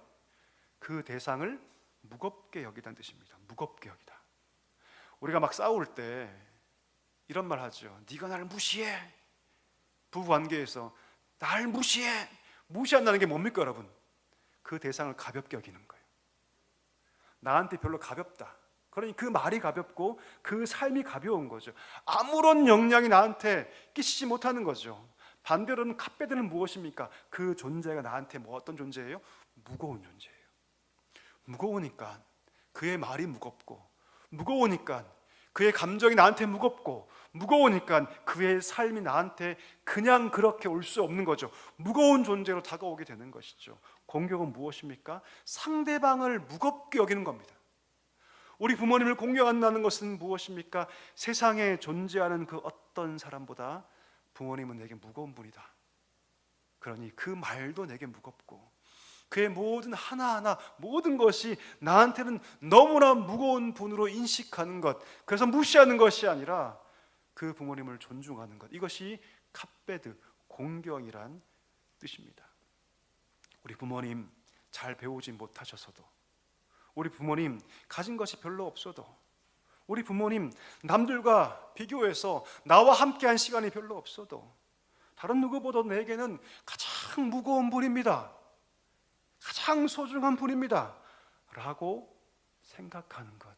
그 대상을 무겁게 여기다는 뜻입니다. 무겁게 여기다. 우리가 막 싸울 때 이런 말 하죠. 네가 나를 무시해. 부부 관계에서 날 무시해. 무시한다는 게 뭡니까, 여러분? 그 대상을 가볍게 여기는 거예요. 나한테 별로 가볍다. 그러니 그 말이 가볍고 그 삶이 가벼운 거죠. 아무런 영향이 나한테 끼치지 못하는 거죠. 반대로는 카페드는 무엇입니까? 그 존재가 나한테 어떤 존재예요? 무거운 존재예요. 무거우니까 그의 말이 무겁고, 무거우니까 그의 감정이 나한테 무겁고, 무거우니까 그의 삶이 나한테 그냥 그렇게 올 수 없는 거죠. 무거운 존재로 다가오게 되는 것이죠. 공경은 무엇입니까? 상대방을 무겁게 여기는 겁니다. 우리 부모님을 공경한다는 것은 무엇입니까? 세상에 존재하는 그 어떤 사람보다 부모님은 내게 무거운 분이다. 그러니 그 말도 내게 무겁고, 그의 모든 하나하나 모든 것이 나한테는 너무나 무거운 분으로 인식하는 것, 그래서 무시하는 것이 아니라 그 부모님을 존중하는 것, 이것이 카베드, 공경이란 뜻입니다. 우리 부모님 잘 배우지 못하셔서도, 우리 부모님 가진 것이 별로 없어도, 우리 부모님 남들과 비교해서 나와 함께한 시간이 별로 없어도 다른 누구보다 내게는 가장 무거운 분입니다. 가장 소중한 분입니다 라고 생각하는 것,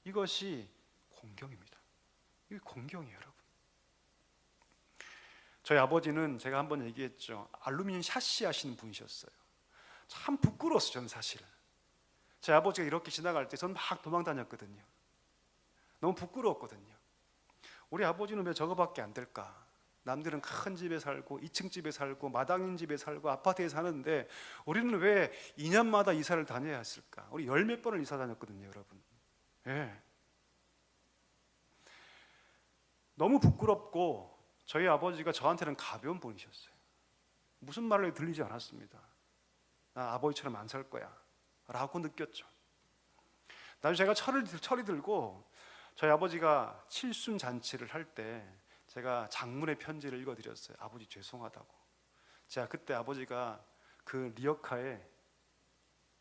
이것이 공경입니다. 이게 공경이에요, 여러분. 저희 아버지는 제가 한번 얘기했죠. 알루미늄 샤시 하시는 분이셨어요. 참 부끄러웠어요, 저는 사실. 제 아버지가 이렇게 지나갈 때 저는 막 도망 다녔거든요. 너무 부끄러웠거든요. 우리 아버지는 왜 저거밖에 안 될까? 남들은 큰 집에 살고 2층 집에 살고 마당인 집에 살고 아파트에 사는데 우리는 왜 2년마다 이사를 다녀야 했을까? 우리 10몇 번을 이사 다녔거든요, 여러분. 너무 부끄럽고 저희 아버지가 저한테는 가벼운 분이셨어요. 무슨 말을 들리지 않았습니다. 나 아버지처럼 안 살 거야 라고 느꼈죠. 나중에 제가 철이 들고 저희 아버지가 칠순 잔치를 할 때 제가 장문의 편지를 읽어드렸어요. 아버지 죄송하다고. 제가 그때 아버지가 그 리어카에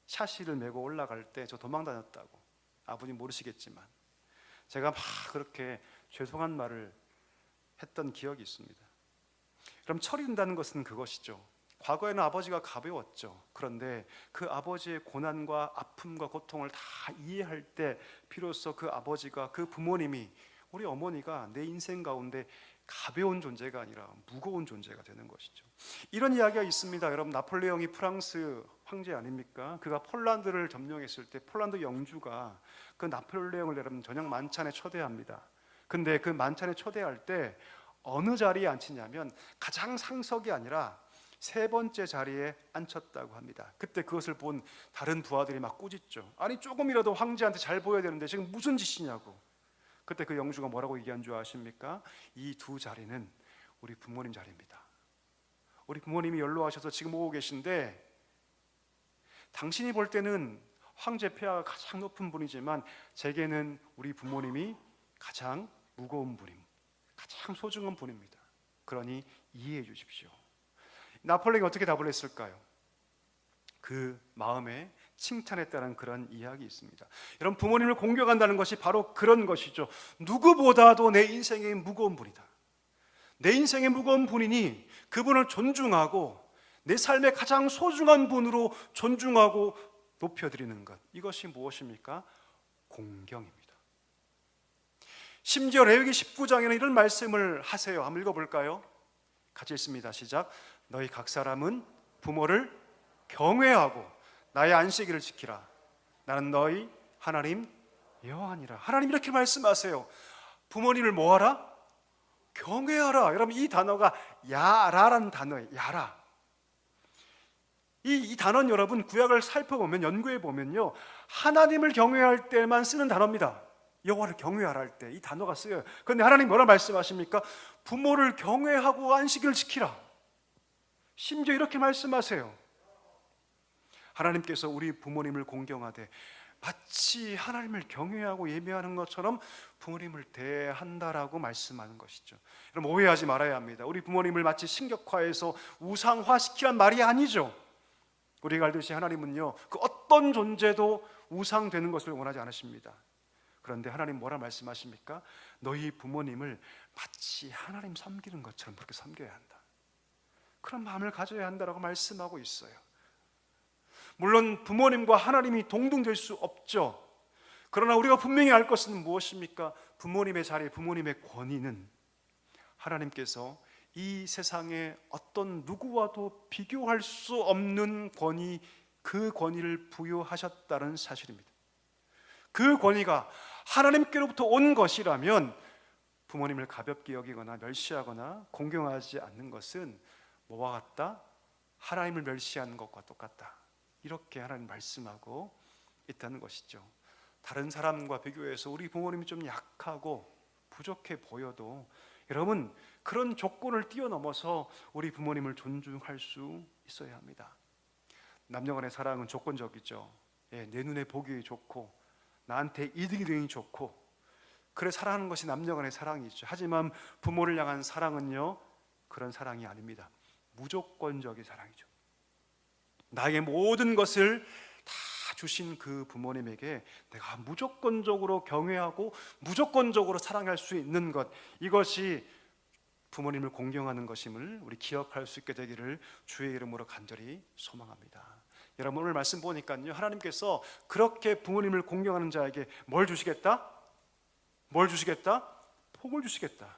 샤시를 메고 올라갈 때 저 도망 다녔다고. 아버님 모르시겠지만 제가 막 그렇게 죄송한 말을 했던 기억이 있습니다. 그럼 철이 든다는 것은 그것이죠. 과거에는 아버지가 가벼웠죠. 그런데 그 아버지의 고난과 아픔과 고통을 다 이해할 때 비로소 그 아버지가, 그 부모님이, 우리 어머니가 내 인생 가운데 가벼운 존재가 아니라 무거운 존재가 되는 것이죠. 이런 이야기가 있습니다. 여러분, 나폴레옹이 프랑스 황제 아닙니까? 그가 폴란드를 점령했을 때 폴란드 영주가 그 나폴레옹을 여러분 저녁 만찬에 초대합니다. 근데 그 만찬에 초대할 때 어느 자리에 앉히냐면 가장 상석이 아니라 세 번째 자리에 앉혔다고 합니다. 그때 그것을 본 다른 부하들이 막 꾸짖죠. 아니 조금이라도 황제한테 잘 보여야 되는데 지금 무슨 짓이냐고. 그때 그 영주가 뭐라고 얘기한 줄 아십니까? 이 두 자리는 우리 부모님 자리입니다. 우리 부모님이 연로하셔서 지금 오고 계신데 당신이 볼 때는 황제 폐하가 가장 높은 분이지만 제게는 우리 부모님이 가장 무거운 분임, 가장 소중한 분입니다. 그러니 이해해 주십시오. 나폴레옹이 어떻게 답을 했을까요? 그 마음에 칭찬했다는 그런 이야기 있습니다. 여러분, 부모님을 공경한다는 것이 바로 그런 것이죠. 누구보다도 내 인생에 무거운 분이다. 내 인생에 무거운 분이니 그분을 존중하고 내 삶의 가장 소중한 분으로 존중하고 높여드리는 것, 이것이 무엇입니까? 공경입니다. 심지어 레위기 19장에는 이런 말씀을 하세요. 한번 읽어볼까요? 같이 읽습니다. 시작. 너희 각 사람은 부모를 경외하고 나의 안식일을 지키라. 나는 너희 하나님 여호와니라. 하나님 이렇게 말씀하세요. 부모님을 뭐하라? 경외하라. 여러분, 이 단어가 야라라는 단어예요. 야라. 이 단어는 여러분 구약을 살펴보면, 연구해 보면요, 하나님을 경외할 때만 쓰는 단어입니다. 여호와를 경외하라 할 때 이 단어가 쓰여요. 그런데 하나님 뭐라 말씀하십니까? 부모를 경외하고 안식일을 지키라. 심지어 이렇게 말씀하세요. 하나님께서 우리 부모님을 공경하되 마치 하나님을 경외하고 예배하는 것처럼 부모님을 대한다라고 말씀하는 것이죠. 여러분, 오해하지 말아야 합니다. 우리 부모님을 마치 신격화해서 우상화시키란 말이 아니죠. 우리가 알듯이 하나님은요, 그 어떤 존재도 우상되는 것을 원하지 않으십니다. 그런데 하나님 뭐라 말씀하십니까? 너희 부모님을 마치 하나님 섬기는 것처럼 그렇게 섬겨야 한다. 그런 마음을 가져야 한다라고 말씀하고 있어요. 물론 부모님과 하나님이 동등될 수 없죠. 그러나 우리가 분명히 알 것은 무엇입니까? 부모님의 자리, 부모님의 권위는 하나님께서 이 세상에 어떤 누구와도 비교할 수 없는 권위, 그 권위를 부여하셨다는 사실입니다. 그 권위가 하나님께로부터 온 것이라면 부모님을 가볍게 여기거나 멸시하거나 공경하지 않는 것은 뭐와 같다? 하나님을 멸시하는 것과 똑같다. 이렇게 하나님 말씀하고 있다는 것이죠. 다른 사람과 비교해서 우리 부모님이 좀 약하고 부족해 보여도 여러분, 그런 조건을 뛰어넘어서 우리 부모님을 존중할 수 있어야 합니다. 남녀간의 사랑은 조건적이죠. 내 눈에 보기 좋고 나한테 이득이 되니 좋고, 그래 사랑하는 것이 남녀간의 사랑이죠. 하지만 부모를 향한 사랑은요, 그런 사랑이 아닙니다. 무조건적인 사랑이죠. 나에게 모든 것을 다 주신 그 부모님에게 내가 무조건적으로 경외하고 무조건적으로 사랑할 수 있는 것, 이것이 부모님을 공경하는 것임을 우리 기억할 수 있게 되기를 주의 이름으로 간절히 소망합니다. 여러분, 오늘 말씀 보니까요, 하나님께서 그렇게 부모님을 공경하는 자에게 뭘 주시겠다? 뭘 주시겠다? 복을 주시겠다.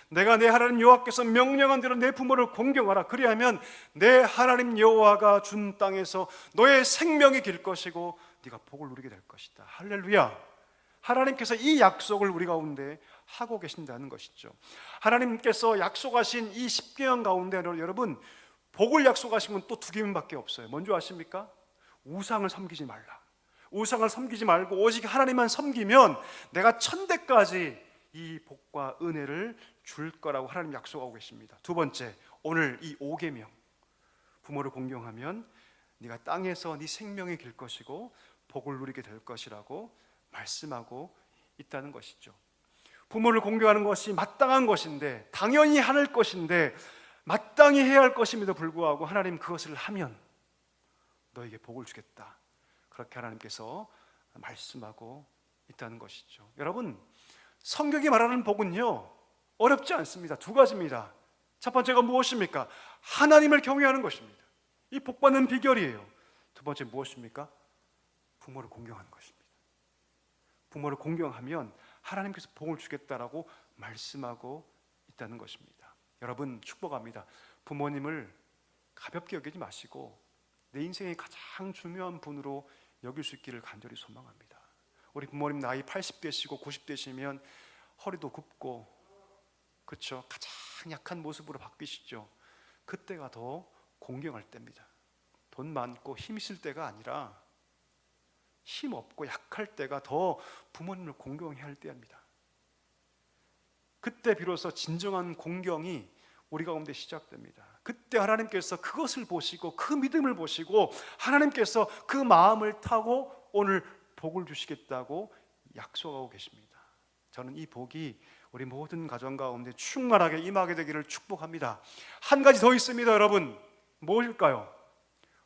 내가 내 하나님 여호와께서 명령한 대로 내 부모를 공경하라. 그리하면 내 하나님 여호와가 준 땅에서 너의 생명이 길 것이고 네가 복을 누리게 될 것이다. 할렐루야. 하나님께서 이 약속을 우리 가운데 하고 계신다는 것이죠. 하나님께서 약속하신 이 10계명 가운데 여러분, 복을 약속하신 건 또 2개밖에 없어요. 뭔지 아십니까? 우상을 섬기지 말라. 우상을 섬기지 말고 오직 하나님만 섬기면 내가 천대까지 이 복과 은혜를 줄 거라고 하나님 약속하고 계십니다. 두 번째, 오늘 이 5계명, 부모를 공경하면 네가 땅에서 네 생명이 길 것이고 복을 누리게 될 것이라고 말씀하고 있다는 것이죠. 부모를 공경하는 것이 마땅한 것인데, 당연히 할 것인데, 마땅히 해야 할 것임에도 불구하고 하나님 그것을 하면 너에게 복을 주겠다, 그렇게 하나님께서 말씀하고 있다는 것이죠. 여러분, 성경이 말하는 복은요 어렵지 않습니다. 두 가지입니다. 첫 번째가 무엇입니까? 하나님을 경외하는 것입니다. 이 복받는 비결이에요. 두 번째 무엇입니까? 부모를 공경하는 것입니다. 부모를 공경하면 하나님께서 복을 주겠다라고 말씀하고 있다는 것입니다. 여러분, 축복합니다. 부모님을 가볍게 여기지 마시고 내 인생의 가장 중요한 분으로 여길 수 있기를 간절히 소망합니다. 우리 부모님 나이 80대시고 90대시면 허리도 굽고, 그렇죠? 가장 약한 모습으로 바뀌시죠. 그때가 더 공경할 때입니다. 돈 많고 힘 있을 때가 아니라 힘 없고 약할 때가 더 부모님을 공경해야 할 때입니다. 그때 비로소 진정한 공경이 우리 가운데 시작됩니다. 그때 하나님께서 그것을 보시고 그 믿음을 보시고 하나님께서 그 마음을 타고 오늘 복을 주시겠다고 약속하고 계십니다. 저는 이 복이 우리 모든 가정 가운데 충만하게 임하게 되기를 축복합니다. 한 가지 더 있습니다. 여러분, 무엇일까요?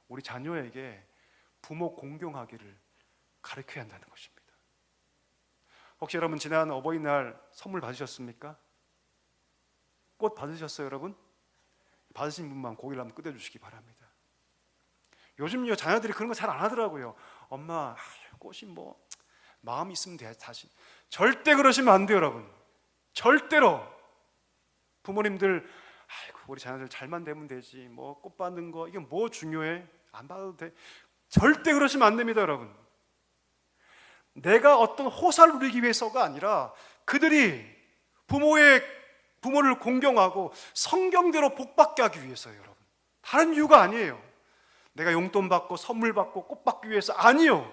우리 자녀에게 부모 공경하기를 가르쳐야 한다는 것입니다. 혹시 여러분 지난 어버이날 선물 받으셨습니까? 꽃 받으셨어요, 여러분? 받으신 분만 고개를 한번 끄덕여주시기 바랍니다. 요즘요 자녀들이 그런 거 잘 안 하더라고요. 엄마, 꽃이 뭐 마음 있으면 돼. 다시 절대 그러시면 안 돼요, 여러분. 절대로. 부모님들, 아이고 우리 자녀들 잘만 되면 되지, 뭐 꽃 받는 거 이게 뭐 중요해? 안 받아도 돼. 절대 그러시면 안 됩니다, 여러분. 내가 어떤 호사를 누리기 위해서가 아니라 그들이 부모를 공경하고 성경대로 복받게 하기 위해서예요, 여러분. 다른 이유가 아니에요. 내가 용돈 받고 선물 받고 꽃 받기 위해서 아니요.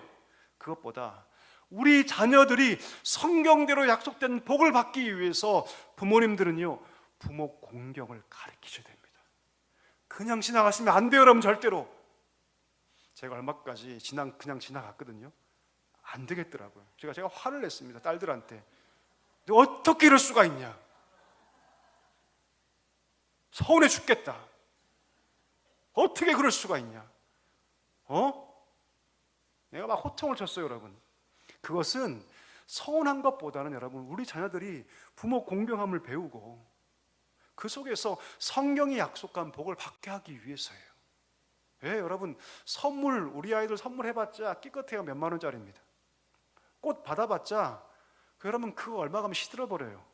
그것보다 우리 자녀들이 성경대로 약속된 복을 받기 위해서 부모님들은요 부모 공경을 가르치셔야 됩니다. 그냥 지나가시면 안 돼요, 여러분. 절대로. 제가 얼마까지 그냥 지나갔거든요. 안 되겠더라고요. 제가 화를 냈습니다, 딸들한테. 어떻게 이럴 수가 있냐, 서운해 죽겠다, 어떻게 그럴 수가 있냐, 내가 막 호통을 쳤어요, 여러분. 그것은 서운한 것보다는 여러분, 우리 자녀들이 부모 공경함을 배우고 그 속에서 성경이 약속한 복을 받게 하기 위해서예요. 예, 여러분, 우리 아이들 선물해봤자 끼껏해야 몇만 원짜리입니다. 꽃 받아봤자 여러분 그거 얼마 가면 시들어버려요.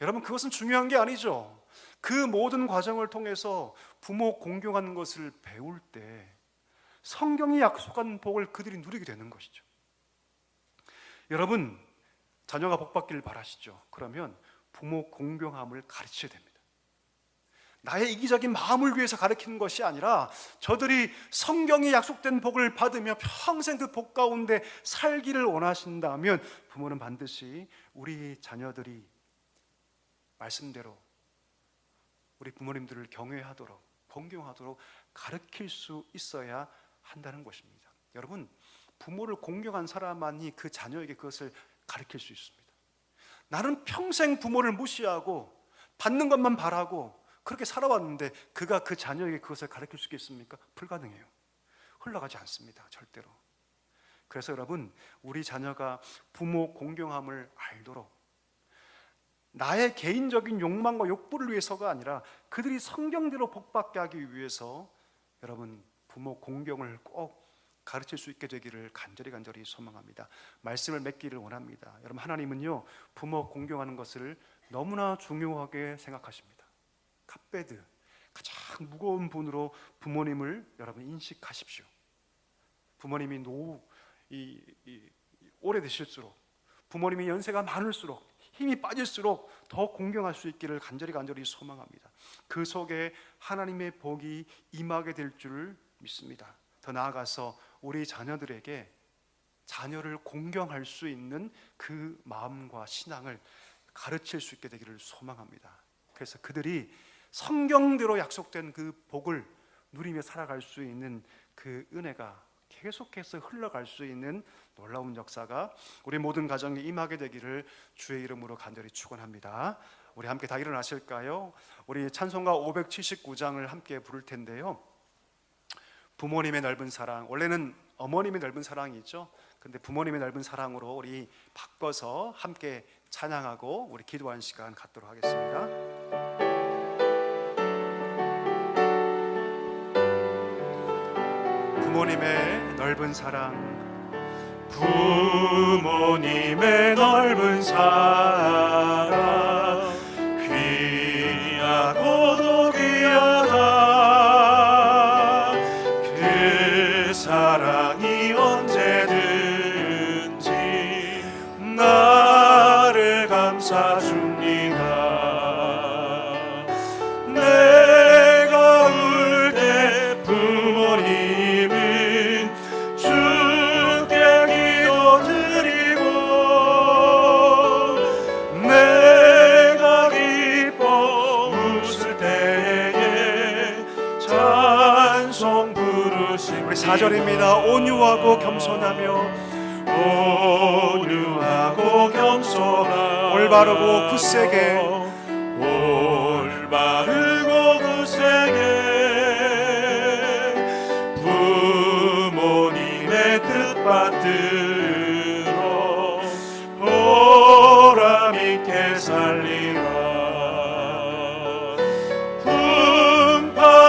여러분, 그것은 중요한 게 아니죠. 그 모든 과정을 통해서 부모 공경하는 것을 배울 때 성경이 약속한 복을 그들이 누리게 되는 것이죠. 여러분, 자녀가 복받기를 바라시죠? 그러면 부모 공경함을 가르쳐야 됩니다. 나의 이기적인 마음을 위해서 가르치는 것이 아니라 저들이 성경이 약속된 복을 받으며 평생 그 복 가운데 살기를 원하신다면 부모는 반드시 우리 자녀들이 말씀대로 우리 부모님들을 경외하도록 공경하도록 가르칠 수 있어야 한다는 것입니다. 여러분, 부모를 공경한 사람만이 그 자녀에게 그것을 가르칠 수 있습니다. 나는 평생 부모를 무시하고 받는 것만 바라고 그렇게 살아왔는데 그가 그 자녀에게 그것을 가르칠 수 있겠습니까? 불가능해요. 흘러가지 않습니다, 절대로. 그래서 여러분, 우리 자녀가 부모 공경함을 알도록 나의 개인적인 욕망과 욕구를 위해서가 아니라 그들이 성경대로 복받게 하기 위해서 여러분 부모 공경을 꼭 가르칠 수 있게 되기를 간절히 소망합니다. 말씀을 맺기를 원합니다. 여러분, 하나님은요 부모 공경하는 것을 너무나 중요하게 생각하십니다. 캅베드, 가장 무거운 분으로 부모님을 여러분 인식하십시오. 부모님이 오래되실수록, 부모님이 연세가 많을수록, 힘이 빠질수록 더 공경할 수 있기를 간절히 소망합니다. 그 속에 하나님의 복이 임하게 될 줄 믿습니다. 더 나아가서 우리 자녀들에게 자녀를 공경할 수 있는 그 마음과 신앙을 가르칠 수 있게 되기를 소망합니다. 그래서 그들이 성경대로 약속된 그 복을 누리며 살아갈 수 있는 그 은혜가 계속해서 흘러갈 수 있는 놀라운 역사가 우리 모든 가정에 임하게 되기를 주의 이름으로 간절히 축원합니다. 우리 함께 다 일어나실까요? 우리 찬송가 579장을 함께 부를 텐데요. 부모님의 넓은 사랑, 원래는 어머님의 넓은 사랑이 있죠. 근데 부모님의 넓은 사랑으로 우리 바꿔서 함께 찬양하고 우리 기도하는 시간 갖도록 하겠습니다. 부모님의 넓은 사랑, 부모님의 넓은 사랑 귀하고도 귀하다. 그 사랑이 언제든지 나를 감싸줍니다. 내가 울 때 부모님은 주께 기도드리고, 내가 기뻐 웃을 때에 찬송 부르십니다. 우리 4절입니다. 온유하고 겸손하며 온유하고 겸손하며 올바르고 굳세게 올바르고 굳세게 부모님의 뜻받들어 보람있게 살리라.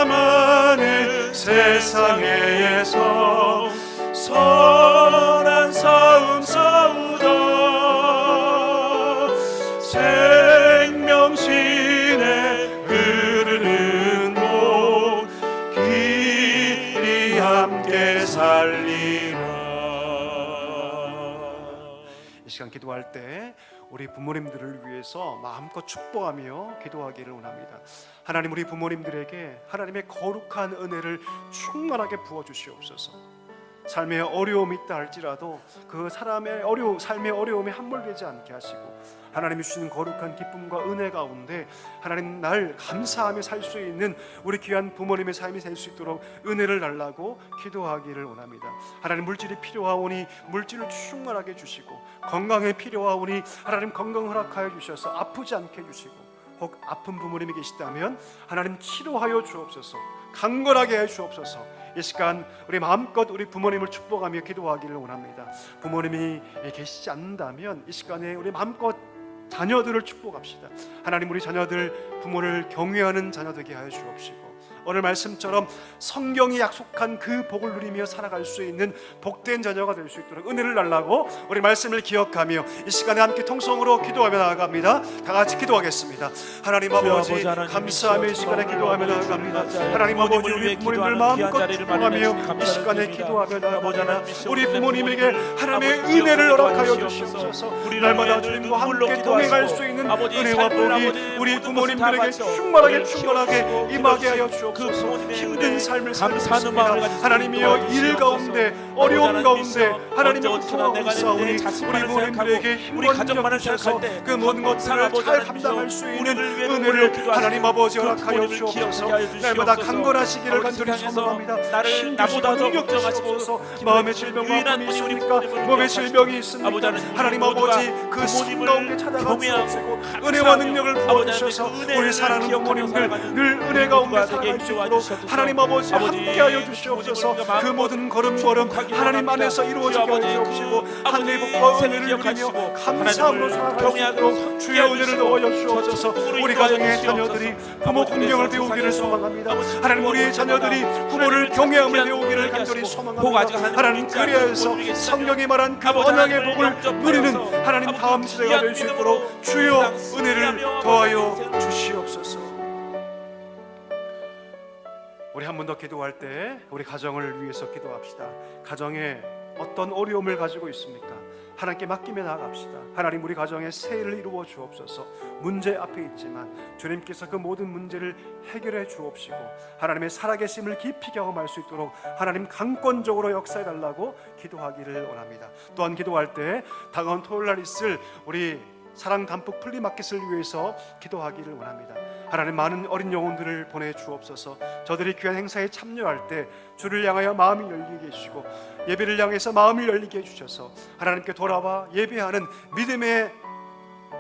품파많은 세상에서 선한 싸움 싸우다 생명신에 흐르는 목 길이 함께 살리라. 이 시간 기도할 때 우리 부모님들을 위해서 마음껏 축복하며 기도하기를 원합니다. 하나님, 우리 부모님들에게 하나님의 거룩한 은혜를 충만하게 부어주시옵소서. 삶에 어려움이 있다 할지라도 그 삶의 어려움에 함몰되지 않게 하시고, 하나님이 주시는 거룩한 기쁨과 은혜 가운데 하나님 날 감사하며 살 수 있는 우리 귀한 부모님의 삶이 될 수 있도록 은혜를 달라고 기도하기를 원합니다. 하나님, 물질이 필요하오니 물질을 충만하게 주시고, 건강에 필요하오니 하나님 건강 허락하여 주셔서 아프지 않게 해주시고, 혹 아픈 부모님이 계시다면 하나님 치료하여 주옵소서, 강건하게 해 주옵소서. 이 시간 우리 마음껏 우리 부모님을 축복하며 기도하기를 원합니다. 부모님이 계시지 않는다면 이 시간에 우리 마음껏 자녀들을 축복합시다. 하나님, 우리 자녀들 부모를 경외하는 자녀 되게 하여 주옵시고, 오늘 말씀처럼 성경이 약속한 그 복을 누리며 살아갈 수 있는 복된 자녀가 될 수 있도록 은혜를 달라고 우리 말씀을 기억하며 이 시간에 함께 통성으로 기도하며 나아갑니다. 다 같이 기도하겠습니다. 하나님 아버지, 감사하며 이 시간에 기도하며 나아갑니다. 하나님 아버지, 우리 부모님들 마음껏 축복하며 이 시간에 기도하며 나아갑니다. 우리 부모님에게 하나님의 은혜를 허락하여 주시옵소서. 날마다 주님과 함께 동행할 수 있는 은혜와 복이 우리 부모님들에게 충만하게 임하게 하여 주옵소서. 힘든 삶을 살겠습니다. 하나님이여, 일 가운데 어려움 가운데 하나님의 고통하고 싸우니 우리 부모님들에게 힘과 능력 주셔서 그 모든 것들을 잘 감당할 수 있는 은혜를 하나님 아버지 허락하여 주옵소서. 날마다 강건하시기를 간절히 소망합니다. 힘주시고 능력 주시옵소서. 마음의 질병과 아픔이 있습니까? 몸의 질병이 있습니까? 하나님 아버지, 그 삶 가운데 찾아가 주옵시고 은혜와 능력을 부어주셔서 우리 사랑하는 부모님들 늘 은혜 가운데 살아갈 수 있도록 하나님 아버지 함께하여 주시옵소서. 그 모든 걸음걸음 하나님 안에서 이루어지게 하여 주옵시고 하늘의 복과 은혜를 누리며 감사함으로 살아갈 수 있도록 주의 은혜를 넣어 주옵소서. 우리 가정의 자녀들이 부모 공경을 배우기를 소망합니다. 하나님, 우리의 자녀들이 부모를 경외함을 배우기를 간절히 소망합니다. 하나님, 그리하여서 성경이 말한 그 언약의 복을 누리는 하나님 다음 세대가 될 수 있도록 주여 은혜를 더하여 주시옵소서. 우리 한 번 더 기도할 때 우리 가정을 위해서 기도합시다. 가정에 어떤 어려움을 가지고 있습니까? 하나님께 맡기며 나아갑시다. 하나님, 우리 가정에 새 일을 이루어 주옵소서. 문제 앞에 있지만 주님께서 그 모든 문제를 해결해 주옵시고 하나님의 살아계심을 깊이 경험할 수 있도록 하나님 강권적으로 역사해 달라고 기도하기를 원합니다. 또한 기도할 때 다가온 토요일날 있을 우리 사랑 담뿍 플리마켓을 위해서 기도하기를 원합니다. 하나님, 많은 어린 영혼들을 보내 주옵소서. 저들이 귀한 행사에 참여할 때 주를 향하여 마음이 열리게 해주시고 예배를 향해서 마음을 열리게 해주셔서 하나님께 돌아와 예배하는 믿음의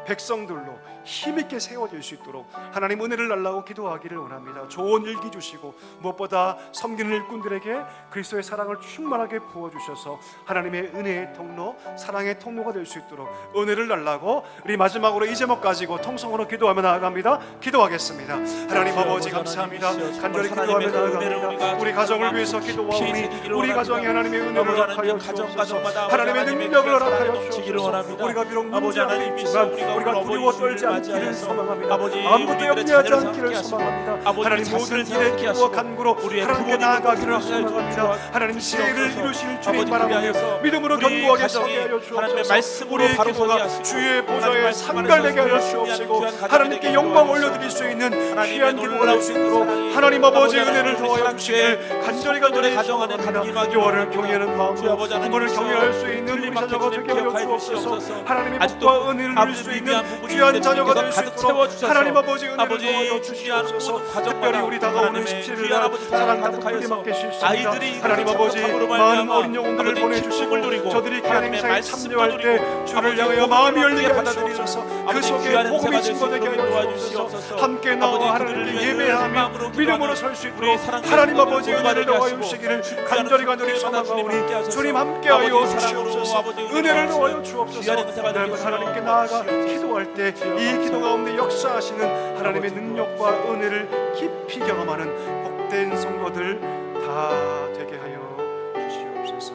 백성들로 힘있게 세워질 수 있도록 하나님 은혜를 달라고 기도하기를 원합니다. 좋은 일기 주시고 무엇보다 섬기는 일꾼들에게 그리스도의 사랑을 충만하게 부어주셔서 하나님의 은혜의 통로, 사랑의 통로가 될 수 있도록 은혜를 달라고 우리 마지막으로 이 제목 가지고 통성으로 기도하며 나아갑니다. 기도하겠습니다. 하나님 아버지 감사합니다. 간절히 기도하며 나아갑니다. 우리 가정을 위해서 기도하오니 우리 가정에 하나님의 은혜를 허락하여 주옵소서. 하나님의 능력을 허락하여 주옵소서. 우리가 비록 문제 안에 있지만 우리가 두려워 떨지 않기를 소망합니다. 아무것도 염려하지 않기를 소망합니다. 하나님, 모든 일에 기도와 간구로 하나님께 나아가기를 소망합니다. 하나님, 지혜를 이루실 주님 바라보며 믿음으로 견고하게 서게 하여 주옵소서. 우리의 기도가 주의 보좌에 상달되게 하여 주옵시고 하나님께 영광 올려드릴 수 있는 귀한 기도가 될 수 있도록 하나님 아버지의 은혜를 더하여 주시길 간절히 소망합니다. 여호와를 경외하는 마음으로 부모를 경외할 수 있는 우리 자녀가 되게 하여 주옵소서. 하나님의 복과 은혜를 누릴 수 있는 귀한 자녀가 될 수 있도록 하나님 아버지 은혜를 더하여 주시옵소서. 특별히 우리 다가오는 17일 날 사랑 담뿍 플리마켓이 있습니다. 하나님 아버지, 많은 어린 영혼들을 보내주시고 저들이 귀한 행사에 참여할 때 주를 향하여 마음이 열리게 하여 주옵소서. 그 속에 복음이 증거되게 하여 주옵소서. 함께 나와 하나님께 예배하며 믿음으로 설 수 있도록 하나님 아버지 은혜를 더하여 주시기를 간절히 소망하오니 주님 함께하여 주시옵소서. 은혜를 더하여 주옵소서. 여러분, 하나님께 나아가 기도할 때 이 기도 가운데 역사하시는 하나님의 능력과 은혜를 깊이 경험하는 복된 성도들 다 되게 하여 주시옵소서.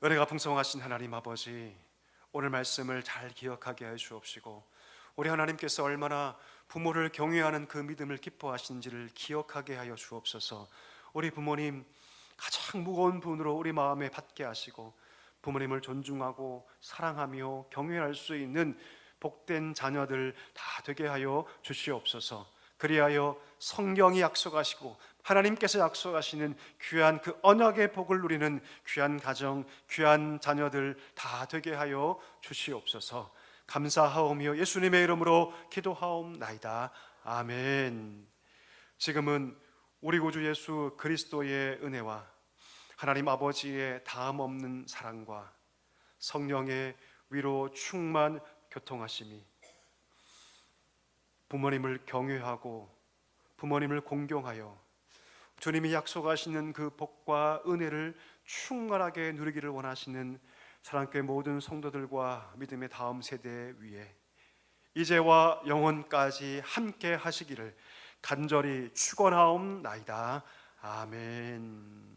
은혜가 풍성하신 하나님 아버지, 오늘 말씀을 잘 기억하게 하여 주옵시고 우리 하나님께서 얼마나 부모를 경외하는 그 믿음을 기뻐하시는지를 기억하게 하여 주옵소서. 우리 부모님 가장 무거운 분으로 우리 마음에 받게 하시고 부모님을 존중하고 사랑하며 경외할 수 있는 복된 자녀들 다 되게 하여 주시옵소서. 그리하여 성경이 약속하시고 하나님께서 약속하시는 귀한 그 언약의 복을 누리는 귀한 가정, 귀한 자녀들 다 되게 하여 주시옵소서. 감사하오며 예수님의 이름으로 기도하옵나이다. 아멘. 지금은 우리 구주 예수 그리스도의 은혜와 하나님 아버지의 다음 없는 사랑과 성령의 위로 충만 교통하심이 부모님을 경외하고 부모님을 공경하여 주님이 약속하시는 그 복과 은혜를 충만하게 누리기를 원하시는 사랑교회 모든 성도들과 믿음의 다음 세대 위에 이제와 영원까지 함께 하시기를 간절히 축원하옵나이다. 아멘.